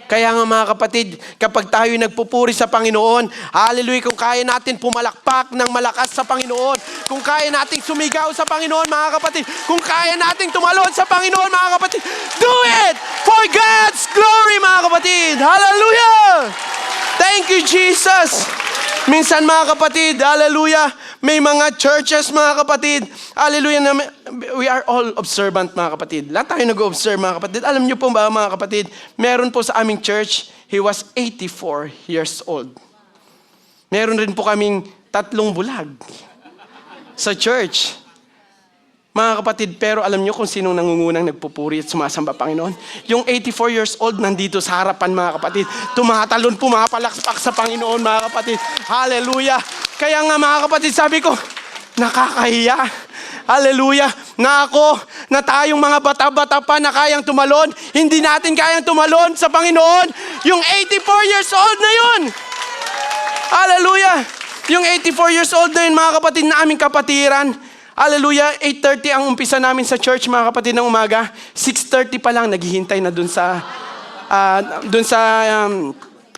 Kaya nga mga kapatid, kapag tayo nagpupuri sa Panginoon, hallelujah, kung kaya natin pumalakpak ng malakas sa Panginoon, kung kaya nating sumigaw sa Panginoon, mga kapatid, kung kaya nating tumalon sa Panginoon, mga kapatid, do it for God's glory, mga kapatid. Hallelujah! Thank you, Jesus. Minsan mga kapatid, hallelujah, may mga churches mga kapatid, hallelujah, we are all observant mga kapatid. Lahat tayo nag-observe mga kapatid. Alam niyo po ba mga kapatid, meron po sa aming church, he was 84 years old. Meron rin po kaming 3 bulag sa church. Mga kapatid, pero alam niyo kung sinong nangungunang nagpupuri at sumasamba Panginoon? Yung 84 years old nandito sa harapan mga kapatid. Tumatalon, pumapalakpak sa Panginoon mga kapatid. Hallelujah! Kaya nga mga kapatid, sabi ko, nakakahiya. Hallelujah! Na ako, na tayong mga bata-bata pa na kayang tumalon, hindi natin kayang tumalon sa Panginoon. Yung 84 years old na yun! Hallelujah! Yung 84 years old na yun mga kapatid na aming kapatiran. Hallelujah, 8:30 ang umpisa namin sa church mga kapatid ng umaga. 6:30 pa lang naghihintay na dun sa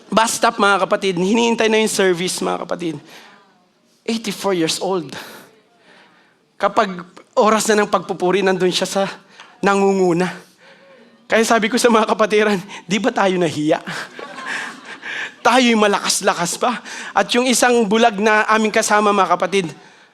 bus stop mga kapatid. Hinihintay na yung service mga kapatid. 84 years old. Kapag oras na ng pagpupuri, nandun siya sa nangunguna. Kaya sabi ko sa mga kapatiran, di ba tayo nahiya? Tayo'y malakas-lakas pa. At yung isang bulag na aming kasama mga kapatid,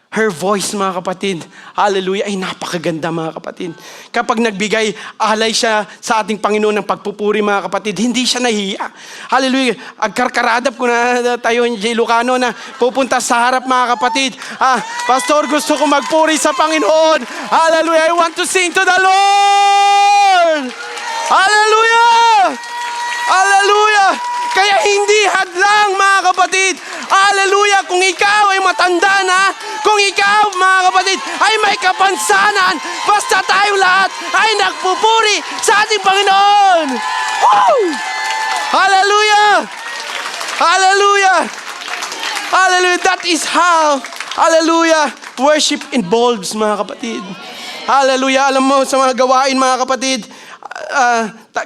her voice, mga kapatid, hallelujah, ay napakaganda, mga kapatid. Kapag nagbigay alay siya sa ating Panginoon ng pagpupuri, mga kapatid, hindi siya nahiya. Hallelujah. Agkarkaradap ko na tayo, J. Lucano, na pupunta sa harap, mga kapatid. Pastor, gusto ko magpuri sa Panginoon. Hallelujah. I want to sing to the Lord. Hallelujah. Hallelujah. Kaya hindi hadlang, mga kapatid. Hallelujah. Kung ikaw ay matanda na, kung ikaw, mga kapatid, ay may kapansanan, basta tayo lahat ay nagpupuri sa ating Panginoon. Woo! Hallelujah. Hallelujah. Hallelujah. That is how, hallelujah, worship involves, mga kapatid. Hallelujah. Alam mo, sa mga gawain, mga kapatid,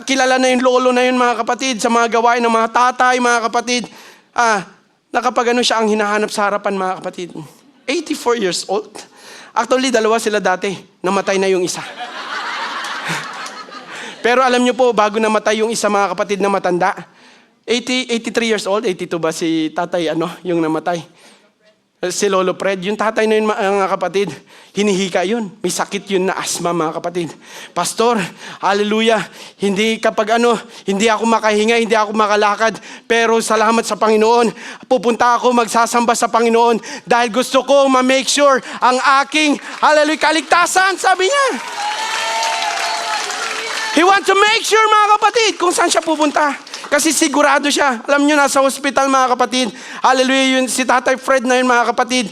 kilala na yung lolo na yun, mga kapatid, sa mga gawain ng mga tatay, mga kapatid, na kapag ano siya ang hinahanap sa harapan, mga kapatid. 84 years old. Actually, 2 sila dati. Namatay na yung isa. Pero alam niyo po, bago namatay yung isa, mga kapatid, na matanda, 83 years old, 82 ba si tatay, yung namatay? Si Lolo Fred, yung tatay na yun, mga kapatid, hinihika yun. May sakit yun na asma, mga kapatid. Pastor, hallelujah, hindi ako makahinga, hindi ako makalakad, pero salamat sa Panginoon. Pupunta ako magsasamba sa Panginoon dahil gusto ko ma-make sure ang aking, hallelujah, kaligtasan, sabi niya. He wants to make sure, mga kapatid, kung saan siya pupunta. Kasi sigurado siya. Alam niyo, nasa hospital, mga kapatid. Hallelujah, yun, si Tatay Fred na yun, mga kapatid.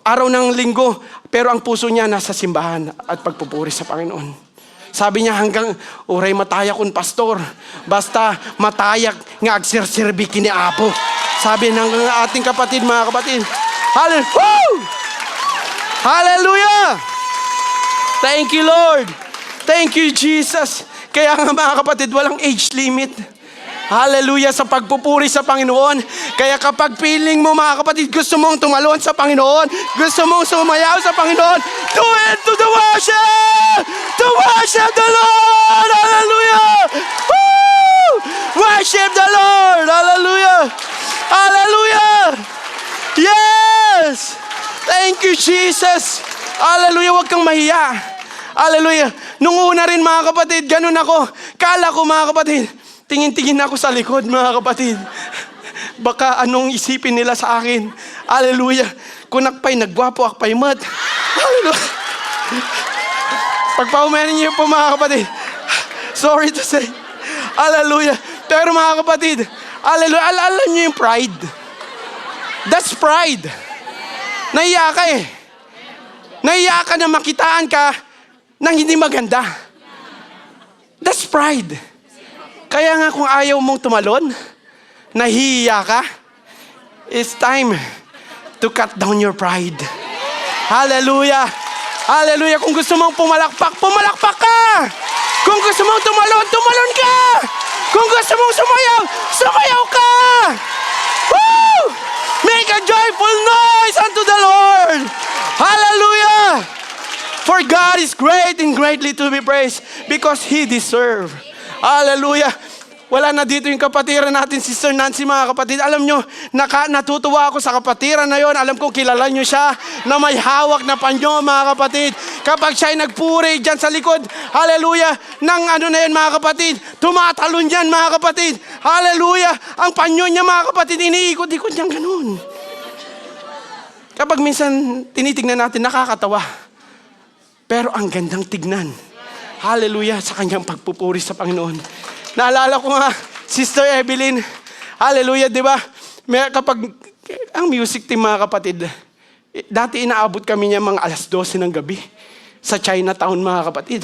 araw ng linggo, pero ang puso niya nasa simbahan at pagpupuri sa Panginoon. Sabi niya hanggang uray mataya kun pastor, basta matayak nga agsirsirbi kini Apo. Sabi ng ating kapatid, mga kapatid. Hallelujah! Thank you, Lord. Thank you, Jesus. Kaya nga mga kapatid, walang age limit. Hallelujah sa pagpupuri sa Panginoon. Kaya kapag feeling mo mga kapatid, gusto mong tumalon sa Panginoon, gusto mong sumayaw sa Panginoon, do it to the worship! To worship the Lord! Hallelujah! Woo! Worship the Lord! Hallelujah! Hallelujah! Yes! Thank you, Jesus! Hallelujah! Huwag kang mahiya. Hallelujah! Nung una rin mga kapatid, ganun ako. Kala ko mga kapatid, tingin-tingin ako sa likod, mga kapatid. Baka anong isipin nila sa akin. Hallelujah. Kunakpay, nagwapo, akpay mat. Hallelujah. Pagpaumanin niyo po, mga kapatid. Sorry to say. Hallelujah. Pero mga kapatid, hallelujah, alam niyo yung pride. That's pride. Nahiya ka eh. Nahiya ka na makitaan ka nang hindi maganda. That's pride. Kaya nga kung ayaw mong tumalon, nahihiya ka, it's time to cut down your pride. Hallelujah! Hallelujah! Kung gusto mong pumalakpak, pumalakpak ka! Kung gusto mong tumalon, tumalon ka! Kung gusto mong sumayaw, sumayaw ka! Woo! Make a joyful noise unto the Lord! Hallelujah! For God is great and greatly to be praised because He deserves. Hallelujah. Wala na dito yung kapatiran natin, Sister Nancy, mga kapatid. Alam nyo, natutuwa ako sa kapatiran na yon. Alam ko, kilala nyo siya na may hawak na panyo, mga kapatid. Kapag siya'y nagpuri dyan sa likod, hallelujah, ng ano na yan, mga kapatid, tumatalon yan, mga kapatid. Hallelujah. Ang panyo niya, mga kapatid, iniikot-ikot niyang ganun. Kapag minsan tinitignan natin, nakakatawa. Pero ang gandang tignan. Hallelujah sa kanyang pagpupuri sa Panginoon. Naalala ko nga, Sister Evelyn, hallelujah, di ba? Kapag ang music team, mga kapatid, dati inaabot kami niya mga 12:00 ng gabi sa Chinatown, mga kapatid.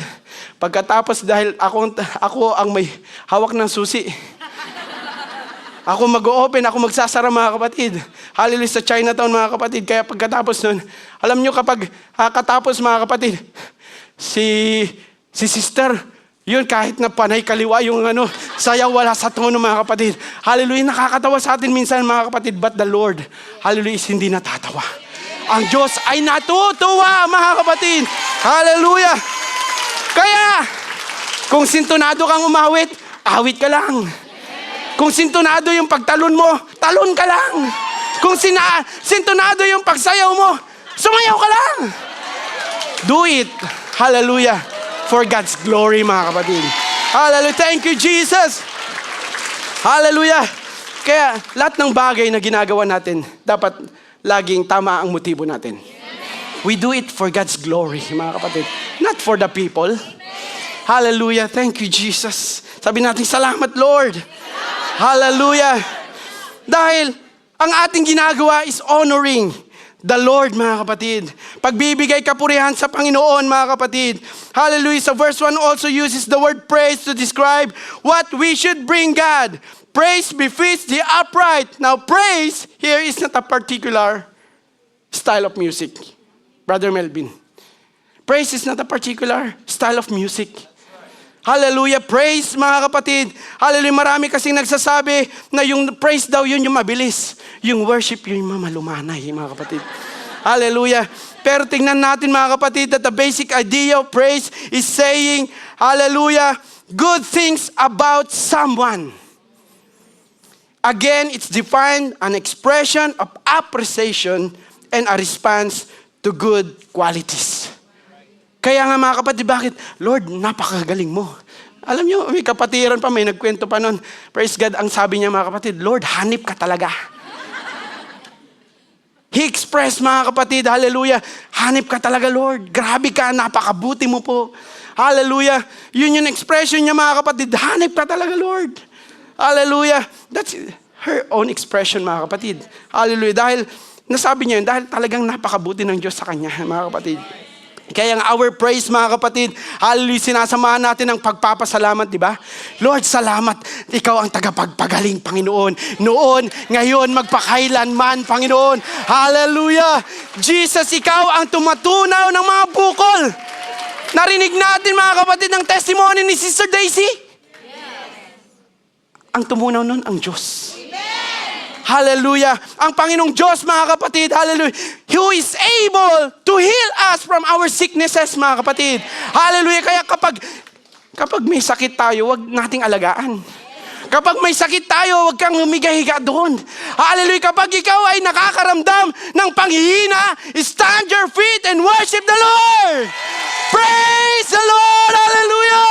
Pagkatapos, dahil ako ang may hawak ng susi, ako mag-o-open, ako magsasara, mga kapatid. Hallelujah sa Chinatown, mga kapatid. Kaya pagkatapos nun, alam nyo kapag katapos, mga kapatid, si sister, yun kahit na panay kaliwa yung sayaw wala sa tono, mga kapatid. Hallelujah, nakakatawa sa atin minsan, mga kapatid, but the Lord, hallelujah, is hindi natatawa. Ang Diyos ay natutuwa, mga kapatid. Hallelujah. Kaya, kung sintonado kang umawit, awit ka lang. Kung sintonado yung pagtalon mo, talon ka lang. Kung sintonado yung pagsayaw mo, sumayaw ka lang. Do it. Hallelujah. For God's glory, mga kapatid. Hallelujah. Thank you, Jesus. Hallelujah. Kaya lahat ng bagay na ginagawa natin, dapat laging tama ang motibo natin. We do it for God's glory, mga kapatid. Not for the people. Hallelujah. Thank you, Jesus. Sabi natin, salamat, Lord. Hallelujah. Dahil ang ating ginagawa is honoring the Lord, mga kapatid. Pagbibigay kapurihan sa Panginoon, mga kapatid. Hallelujah. Sa verse 1 also uses the word praise to describe what we should bring God. Praise befits the upright. Now, praise here is not a particular style of music. Brother Melvin. Praise is not a particular style of music. Hallelujah. Praise, mga kapatid. Hallelujah. Marami kasing nagsasabi na yung praise daw yun yung mabilis. Yung worship yun yung malumanay, mga kapatid. Hallelujah. Pero tingnan natin, mga kapatid, that the basic idea of praise is saying, hallelujah, good things about someone. Again, it's defined an expression of appreciation and a response to good qualities. Kaya nga, mga kapatid, bakit? Lord, napakagaling mo. Alam nyo, may kapatiran pa, may nagkwento pa nun. Praise God, ang sabi niya, mga kapatid, Lord, hanip ka talaga. He expressed, mga kapatid, hallelujah, hanip ka talaga, Lord. Grabe ka, napakabuti mo po. Hallelujah. Yun yung expression niya, mga kapatid, hanip ka talaga, Lord. Hallelujah. That's her own expression, mga kapatid. Hallelujah. Dahil nasabi niya yun dahil talagang napakabuti ng Diyos sa kanya, mga kapatid. Kaya ang our praise, mga kapatid, hallelujah, sinasamahan natin ang pagpapasalamat, di ba? Lord, salamat. Ikaw ang tagapagpagaling, Panginoon. Noon, ngayon, magpakailanman, Panginoon. Hallelujah. Jesus, ikaw ang tumatunaw ng mga bukol. Narinig natin, mga kapatid, ang testimony ni Sister Daisy. Ang tumunaw nun, ang Diyos. Hallelujah. Ang Panginoong Diyos, mga kapatid, hallelujah, who is able to heal us from our sicknesses, mga kapatid. Hallelujah. Kaya kapag may sakit tayo, wag nating alagaan. Kapag may sakit tayo, wag kang humiga-higa doon. Hallelujah. Kapag ikaw ay nakakaramdam ng panghihina, stand your feet and worship the Lord. Praise the Lord. Hallelujah.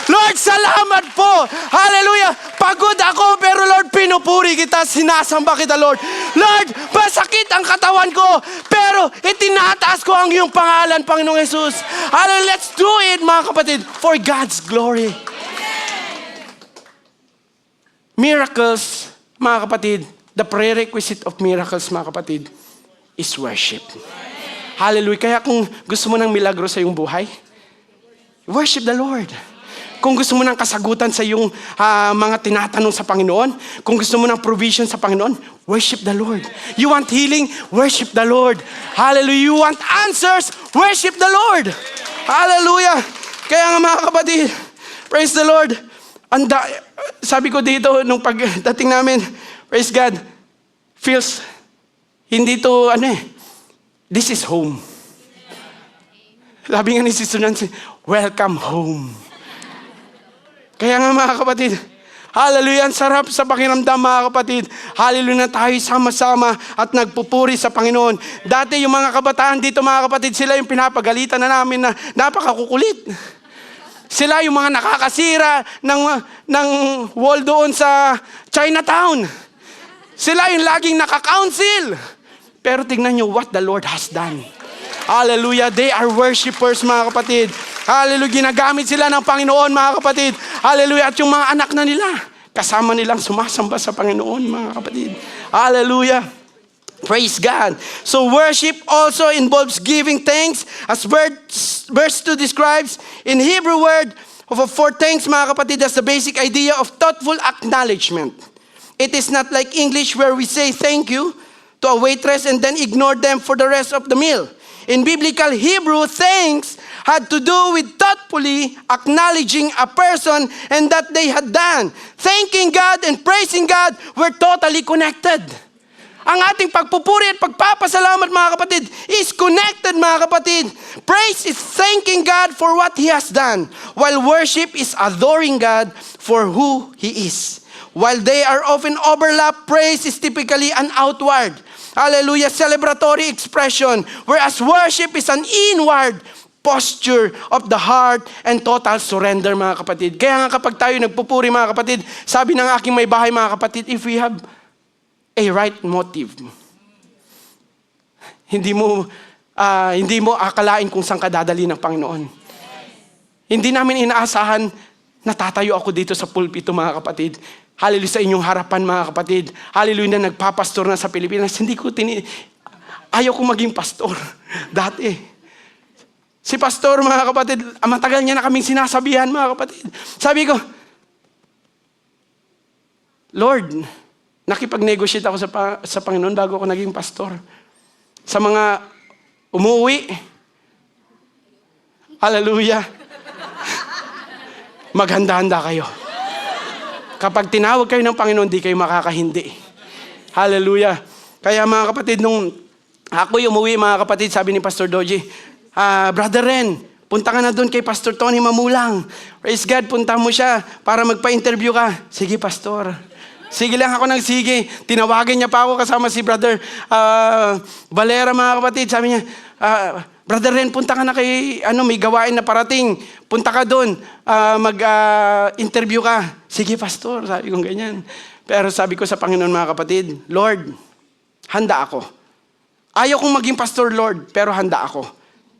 Lord, salamat po. Hallelujah. Pagod ako, pero Lord, pinupuri kita, sinasamba kita, Lord. Lord, masakit ang katawan ko, pero itinataas ko ang iyong pangalan, Panginoong Jesus. Hallelujah. Let's do it, mga kapatid, for God's glory. Miracles, mga kapatid, the prerequisite of miracles, mga kapatid, is worship. Hallelujah. Kaya kung gusto mo ng milagro sa iyong buhay, worship the Lord. Kung gusto mo ng kasagutan sa iyong mga tinatanong sa Panginoon, kung gusto mo ng provision sa Panginoon, worship the Lord. You want healing? Worship the Lord. Hallelujah. You want answers? Worship the Lord. Hallelujah. Kaya nga, mga kapatid, praise the Lord. Sabi ko dito, nung pagdating namin, praise God, feels, hindi to, this is home. Sabi nga ni Sister Nancy, welcome home. Kaya nga, mga kapatid, hallelujah, ang sarap sa pakiramdam, mga kapatid. Hallelujah, na tayo sama-sama at nagpupuri sa Panginoon. Dati yung mga kabataan dito, mga kapatid, sila yung pinapagalitan na namin na napakakukulit. Sila yung mga nakakasira ng wall doon sa Chinatown. Sila yung laging naka-council. Pero tingnan nyo what the Lord has done. Hallelujah, they are worshipers, mga kapatid. Hallelujah, ginagamit sila ng Panginoon, mga kapatid. Hallelujah, at yung mga anak na nila, kasama nilang sumasamba sa Panginoon, mga kapatid. Hallelujah. Praise God. So worship also involves giving thanks, as verse 2 describes. In Hebrew word for thanks, mga kapatid, that's the basic idea of thoughtful acknowledgement. It is not like English where we say thank you to a waitress and then ignore them for the rest of the meal. In biblical Hebrew, thanks had to do with thoughtfully acknowledging a person and that they had done. Thanking God and praising God were totally connected. Ang ating pagpupuri at pagpapasalamat, mga kapatid, is connected, mga kapatid. Praise is thanking God for what He has done, while worship is adoring God for who He is. While they are often overlapped, praise is typically an outward, hallelujah, celebratory expression, whereas worship is an inward posture of the heart and total surrender, mga kapatid. Kaya nga kapag tayo nagpupuri, mga kapatid, sabi ng aking may bahay, mga kapatid, if we have a right motive, hindi mo akalain kung saan ka dadali ng Panginoon. Hindi namin inaasahan na tatayo ako dito sa pulpito, mga kapatid. Hallelujah, sa inyong harapan, mga kapatid. Hallelujah, na nagpapastor na sa Pilipinas. Ayaw kong maging pastor dati. Si pastor, mga kapatid, matagal niya na kaming sinasabihan, mga kapatid. Sabi ko, Lord, nakipag-negotiate ako sa Panginoon bago ako naging pastor. Sa mga umuwi, hallelujah, maghanda-handa kayo. Kapag tinawag kayo ng Panginoon, di kayo makakahindi. Hallelujah. Kaya, mga kapatid, nung ako'y umuwi, mga kapatid, sabi ni Pastor Doji, Brother Ren, punta ka na doon kay Pastor Tony Mamulang. Praise God, punta mo siya para magpa-interview ka. Sige, Pastor. Sige lang ako sige. Tinawagan niya pa ako kasama si Brother Valera, mga kapatid. Sabi niya, Brother Ren, punta ka na kay, may gawain na parating. Punta ka doon, mag-interview ka. Sige, Pastor, sabi ko ganyan. Pero sabi ko sa Panginoon, mga kapatid, Lord, handa ako. Ayaw kong maging pastor, Lord, pero handa ako.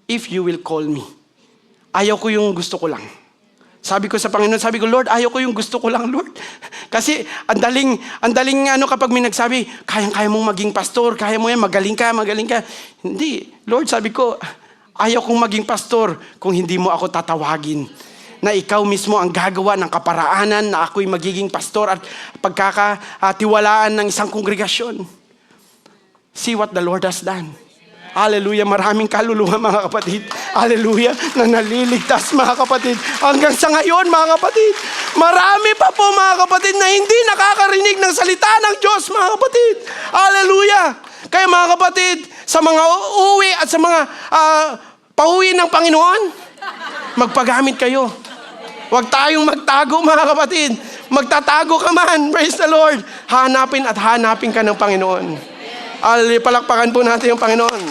If you will call me. Ayaw ko yung gusto ko lang. Sabi ko sa Panginoon, sabi ko, Lord, ayaw ko yung gusto ko lang, Lord. Kasi ang daling kapag may nagsabi, kaya mong maging pastor, kaya mo yan, magaling ka. Hindi. Lord, sabi ko, ayaw kong maging pastor kung hindi mo ako tatawagin. Na ikaw mismo ang gagawa ng kaparaanan na ako'y magiging pastor at pagkakatiwalaan ng isang kongregasyon. See what the Lord has done. Hallelujah, maraming kaluluwa mga kapatid. Hallelujah, na naliligtas mga kapatid. Hanggang sa ngayon mga kapatid, marami pa po mga kapatid na hindi nakakarinig ng salita ng Diyos mga kapatid. Hallelujah. Kaya mga kapatid, sa mga uuwi at sa mga pauwi ng Panginoon, magpagamit kayo. Huwag tayong magtago mga kapatid. Magtatago ka man, praise the Lord. Hanapin at hanapin ka ng Panginoon. Palakpakan po natin yung Panginoon.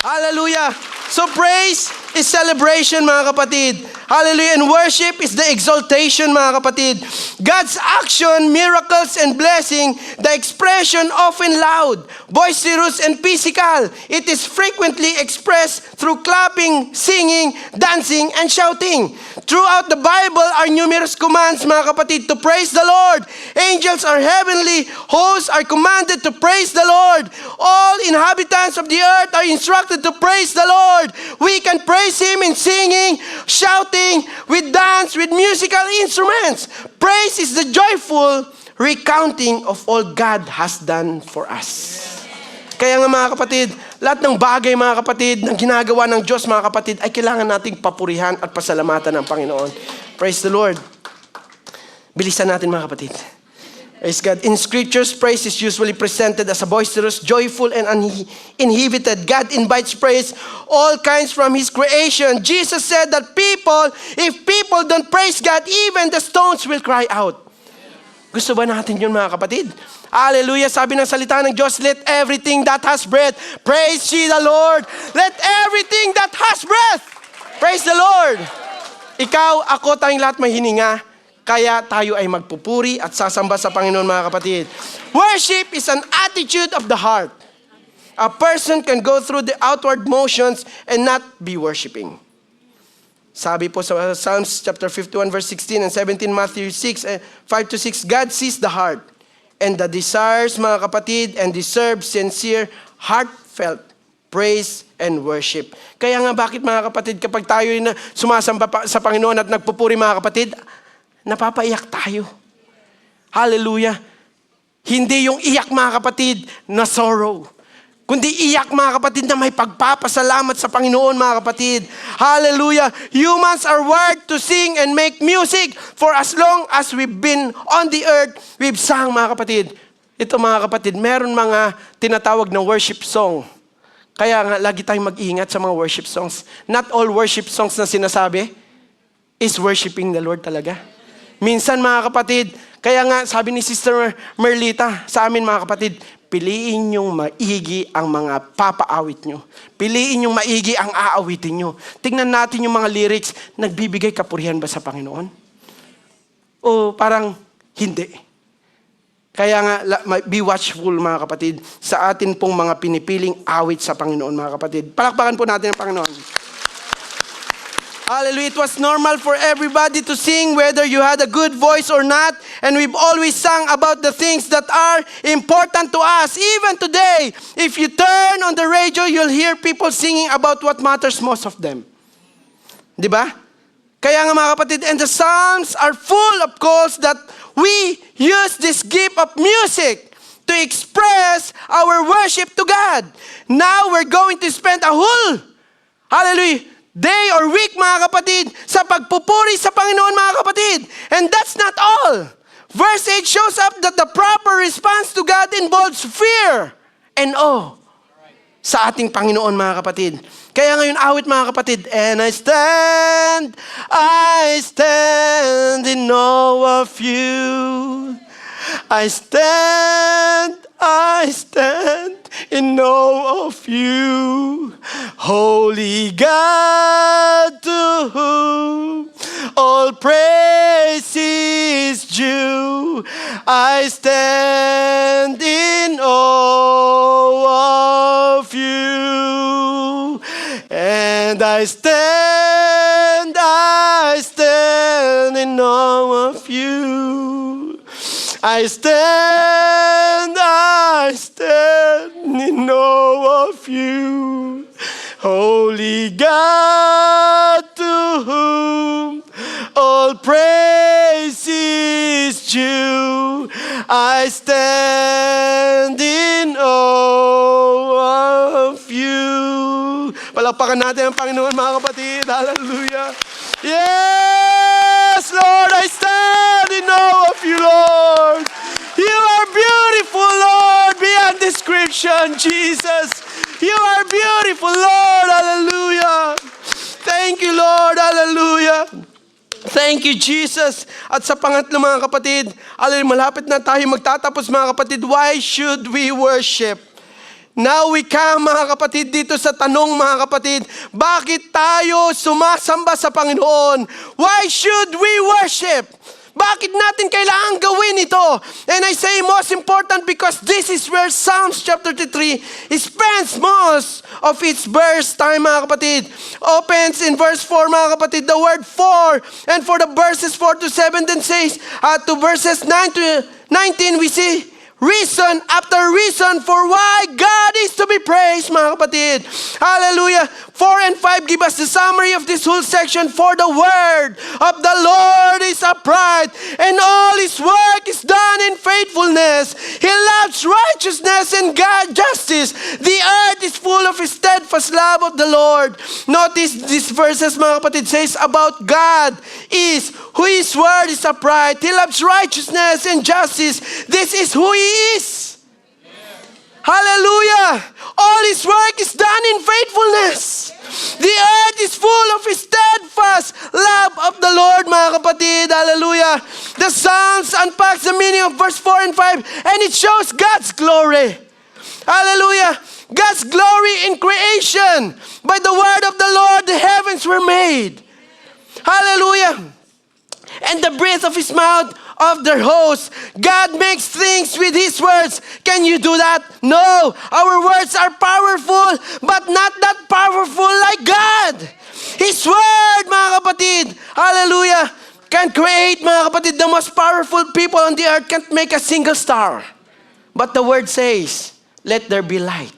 Hallelujah. So praise is celebration mga kapatid. Hallelujah. And worship is the exaltation mga kapatid. God's action, miracles, and blessing, the expression often loud, boisterous, and physical. It is frequently expressed through clapping, singing, dancing, and shouting. Throughout the Bible are numerous commands, mga kapatid, to praise the Lord. Angels or heavenly hosts are commanded to praise the Lord. All inhabitants of the earth are instructed to praise the Lord. We can praise Him in singing, shouting, with dance, with musical instruments. Praise is the joyful recounting of all God has done for us. Kaya nga mga kapatid, lahat ng bagay mga kapatid, ng ginagawa ng Diyos mga kapatid, ay kailangan nating papurihan at pasalamatan ng Panginoon. Praise the Lord. Bilisan natin mga kapatid. Praise God. In scriptures, praise is usually presented as a boisterous, joyful, and uninhibited. God invites praise all kinds from His creation. Jesus said that if people don't praise God, even the stones will cry out. Gusto ba natin yun mga kapatid? Hallelujah. Sabi ng salita ng Diyos, let everything that has breath, praise ye the Lord. Let everything that has breath, praise the Lord. Ikaw, ako, tayong lahat may hininga. Kaya tayo ay magpupuri at sasamba sa Panginoon mga kapatid. Worship is an attitude of the heart. A person can go through the outward motions and not be worshiping. Sabi po sa Psalms chapter 51 verse 16 and 17, Matthew 6, 5-6, God sees the heart and the desires, mga kapatid, and deserve sincere, heartfelt praise and worship. Kaya nga bakit mga kapatid, kapag tayo na sumasamba sa Panginoon at nagpupuri mga kapatid, napapaiyak tayo. Hallelujah. Hindi yung iyak mga kapatid na sorrow, kundi iyak mga kapatid na may pagpapasalamat sa Panginoon mga kapatid. Hallelujah. Humans are wired to sing and make music. For as long as we've been on the earth, we've sung mga kapatid. Ito mga kapatid, meron mga tinatawag na worship song. Kaya nga, lagi tayong mag-iingat sa mga worship songs. Not all worship songs na sinasabi is worshiping the Lord talaga. Minsan mga kapatid, kaya nga sabi ni Sister Merlita sa amin mga kapatid, piliin niyong maigi ang mga papaawit niyo. Piliin niyong maigi ang aawitin niyo. Tingnan natin yung mga lyrics, nagbibigay kapurihan ba sa Panginoon? O parang hindi. Kaya nga, be watchful mga kapatid sa atin pong mga pinipiling awit sa Panginoon mga kapatid. Palakpakan po natin ang Panginoon. Hallelujah. It was normal for everybody to sing whether you had a good voice or not. And we've always sung about the things that are important to us. Even today, if you turn on the radio, you'll hear people singing about what matters most of them. Diba? Kaya nga mga kapatid, and the Psalms are full of calls that we use this gift of music to express our worship to God. Now we're going to spend a whole, hallelujah, day or week, mga kapatid, sa pagpupuri sa Panginoon, mga kapatid. And that's not all. Verse 8 shows up that the proper response to God involves fear and awe sa ating Panginoon, mga kapatid. Kaya ngayon awit, mga kapatid, and I stand in awe of you. I stand in awe of you, holy God, to whom all praise is due. I stand in awe of you, and I stand in awe of you. I stand in awe of you. Holy God, to whom all praise is due. I stand in awe of you. Palakpakan natin ang Panginoon, mga kapatid. Hallelujah. Yes, Lord, I stand in awe of you, Lord. You are beautiful, Lord, beyond description, Jesus. You are beautiful, Lord. Hallelujah. Thank you, Lord. Hallelujah. Thank you, Jesus. At sa pangatlo, mga kapatid, malapit na tayo magtatapos, mga kapatid. Why should we worship? Now we come, mga kapatid, dito sa tanong, mga kapatid, bakit tayo sumasamba sa Panginoon? Why should we worship? Bakit natin kailangan gawin ito? And I say most important because this is where Psalms chapter 33 spends most of its verse time, mga kapatid. Opens in verse 4, mga kapatid, the word for. And for the verses 4 to 7 then says, to verses 9 to 19 we see, reason after reason for why God is to be praised, mga kapatid. Hallelujah. 4 and 5 give us the summary of this whole section. For the word of the Lord is upright, and all his work is done in faithfulness. He loves righteousness and God justice. The earth is full of his steadfast love of the Lord. Notice these verses, mga kapatid, says about God is who his word is upright. He loves righteousness and justice. This is who he is. Hallelujah. All his work is done in faithfulness. The earth is full of his steadfast love of the Lord, mga kapatid. Hallelujah. The Psalms unpacks the meaning of verse 4 and 5, and it shows God's glory. Hallelujah. God's glory in creation. By the word of the Lord, the heavens were made. Hallelujah. And the breath of his mouth of their hosts. God makes things with his words. Can you do that? No. Our words are powerful, but not that powerful like God. His word, mga kapatid, hallelujah, can create, mga kapatid, the most powerful people on the earth can't make a single star. But the word says, let there be light.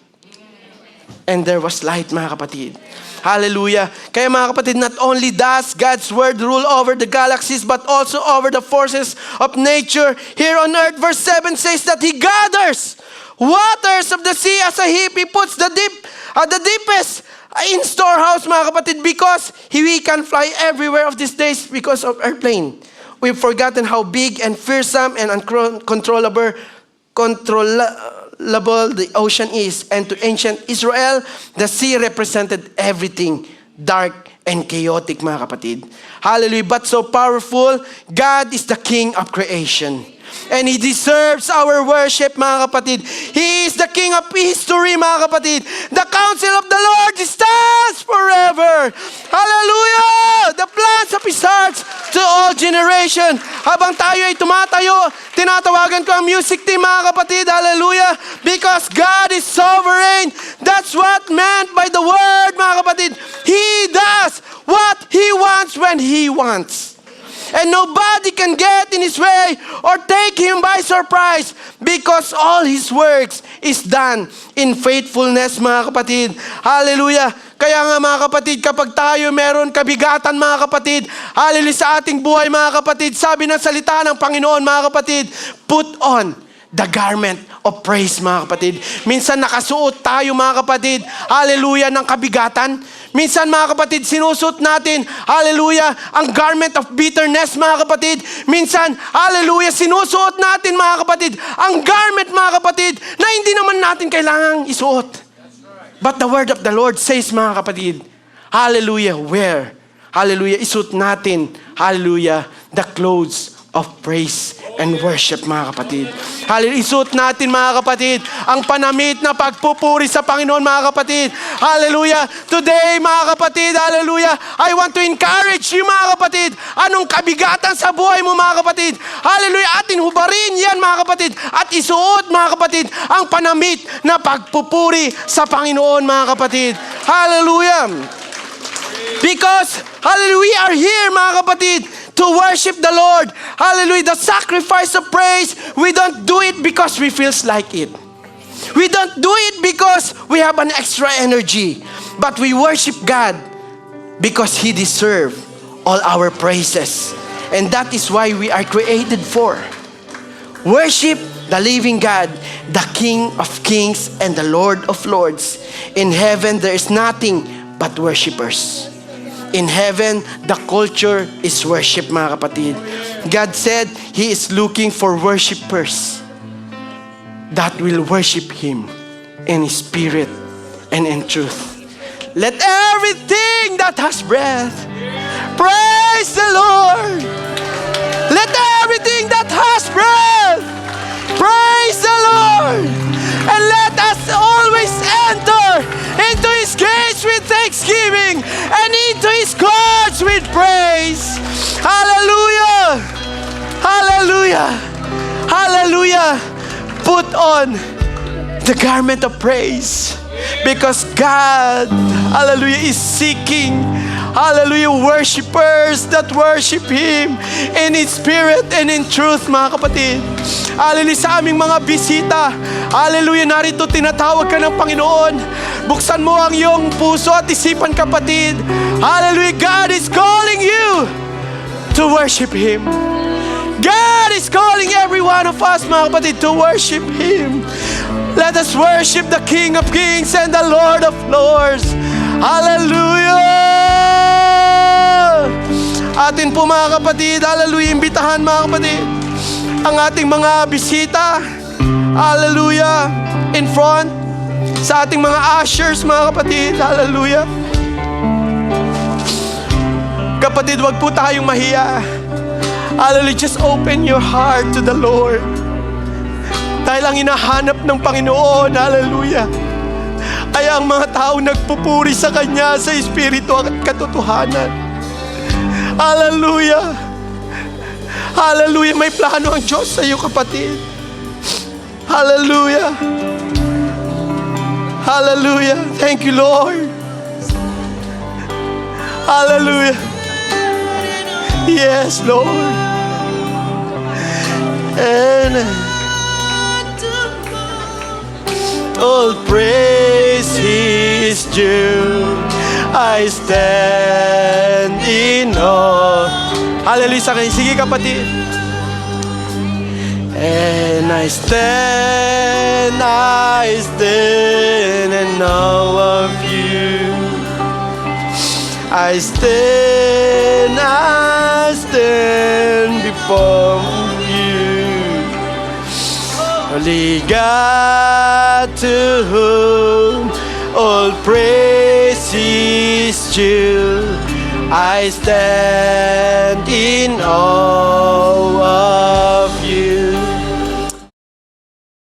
And there was light, mga kapatid. Hallelujah. Kaya, mga kapatid, not only does God's word rule over the galaxies, but also over the forces of nature here on earth. Verse 7 says that he gathers waters of the sea as a heap. He puts the deepest in storehouse, mga kapatid, because we can fly everywhere of these days because of airplane. We've forgotten how big and fearsome and uncontrollable the ocean is. And to ancient Israel, the sea represented everything dark and chaotic, mga kapatid. Hallelujah. But so powerful, God is the King of creation. And he deserves our worship, mga kapatid. He is the King of history, mga kapatid. The counsel of the Lord stands forever. Hallelujah! The plans of his heart to all generation. Habang tayo ay tumatayo, tinatawagan ko ang music team, mga kapatid. Hallelujah! Because God is sovereign. That's what meant by the word, mga kapatid. He does what he wants when he wants. And nobody can get in his way or take him by surprise because all his works is done in faithfulness, mga kapatid. Hallelujah. Kaya nga, mga kapatid, kapag tayo meron kabigatan, mga kapatid, hallelujah, sa ating buhay, mga kapatid, sabi ng salita ng Panginoon, mga kapatid, put on the garment of praise, mga kapatid. Minsan nakasuot tayo, mga kapatid, hallelujah, ng kabigatan. Minsan, mga kapatid, sinusuot natin, hallelujah, ang garment of bitterness, mga kapatid. Minsan, hallelujah, sinusuot natin, mga kapatid, ang garment, mga kapatid, na hindi naman natin kailangang isuot. But the word of the Lord says, mga kapatid, hallelujah, where? Hallelujah, isuot natin, hallelujah, the clothes of praise and worship, mga kapatid. Hallelujah, isuot natin, mga kapatid, ang panamit na pagpupuri sa Panginoon, mga kapatid. Hallelujah. Today, mga kapatid, hallelujah, I want to encourage you, mga kapatid, anong kabigatan sa buhay mo, mga kapatid. Hallelujah, atin hubarin yan, mga kapatid, at isuot, mga kapatid, ang panamit na pagpupuri sa Panginoon, mga kapatid. Hallelujah. Because, hallelujah, we are here, mga kapatid, to worship the Lord. Hallelujah. The sacrifice of praise, we don't do it because we feels like it. We don't do it because we have an extra energy. But we worship God because He deserves all our praises. And that is why we are created for. Worship the living God, the King of Kings and the Lord of Lords. In heaven, there is nothing but worshipers. In heaven, the culture is worship, mga kapatid. God said He is looking for worshipers that will worship Him in spirit and in truth. Let everything that has breath praise the Lord. Let everything that has breath praise the Lord. And let us always enter into His gates with thanksgiving and into His courts with praise. Hallelujah! Hallelujah! Hallelujah! Put on the garment of praise because God, hallelujah, is seeking, hallelujah, worshipers that worship Him in spirit and in truth, mga kapatid. Hallelujah, sa aming mga bisita, hallelujah, narito tinatawag ka ng Panginoon. Buksan mo ang iyong puso at isipan, kapatid. Hallelujah, God is calling you to worship Him. God is calling every one of us, mga kapatid, to worship Him. Let us worship the King of Kings and the Lord of Lords. Hallelujah! Atin po, mga kapatid, hallelujah, imbitahan, mga kapatid, ang ating mga bisita, hallelujah, in front, sa ating mga ushers, mga kapatid, hallelujah. Kapatid, wag po tayong mahiya. Hallelujah, just open your heart to the Lord. Dahil ang hinahanap ng Panginoon, hallelujah, ay ang mga taong nagpupuri sa Kanya sa Espiritu at katotohanan. Hallelujah. Hallelujah, may plano ang Diyos sa iyo, kapatid. Hallelujah. Hallelujah. Thank you, Lord. Hallelujah. Yes, Lord. And all praise is due. I stand in awe. Hallelujah sa kayo. Sige, kapatid. And I stand in awe of you. I stand before you. Holy God, to whom all praise is due, I stand in awe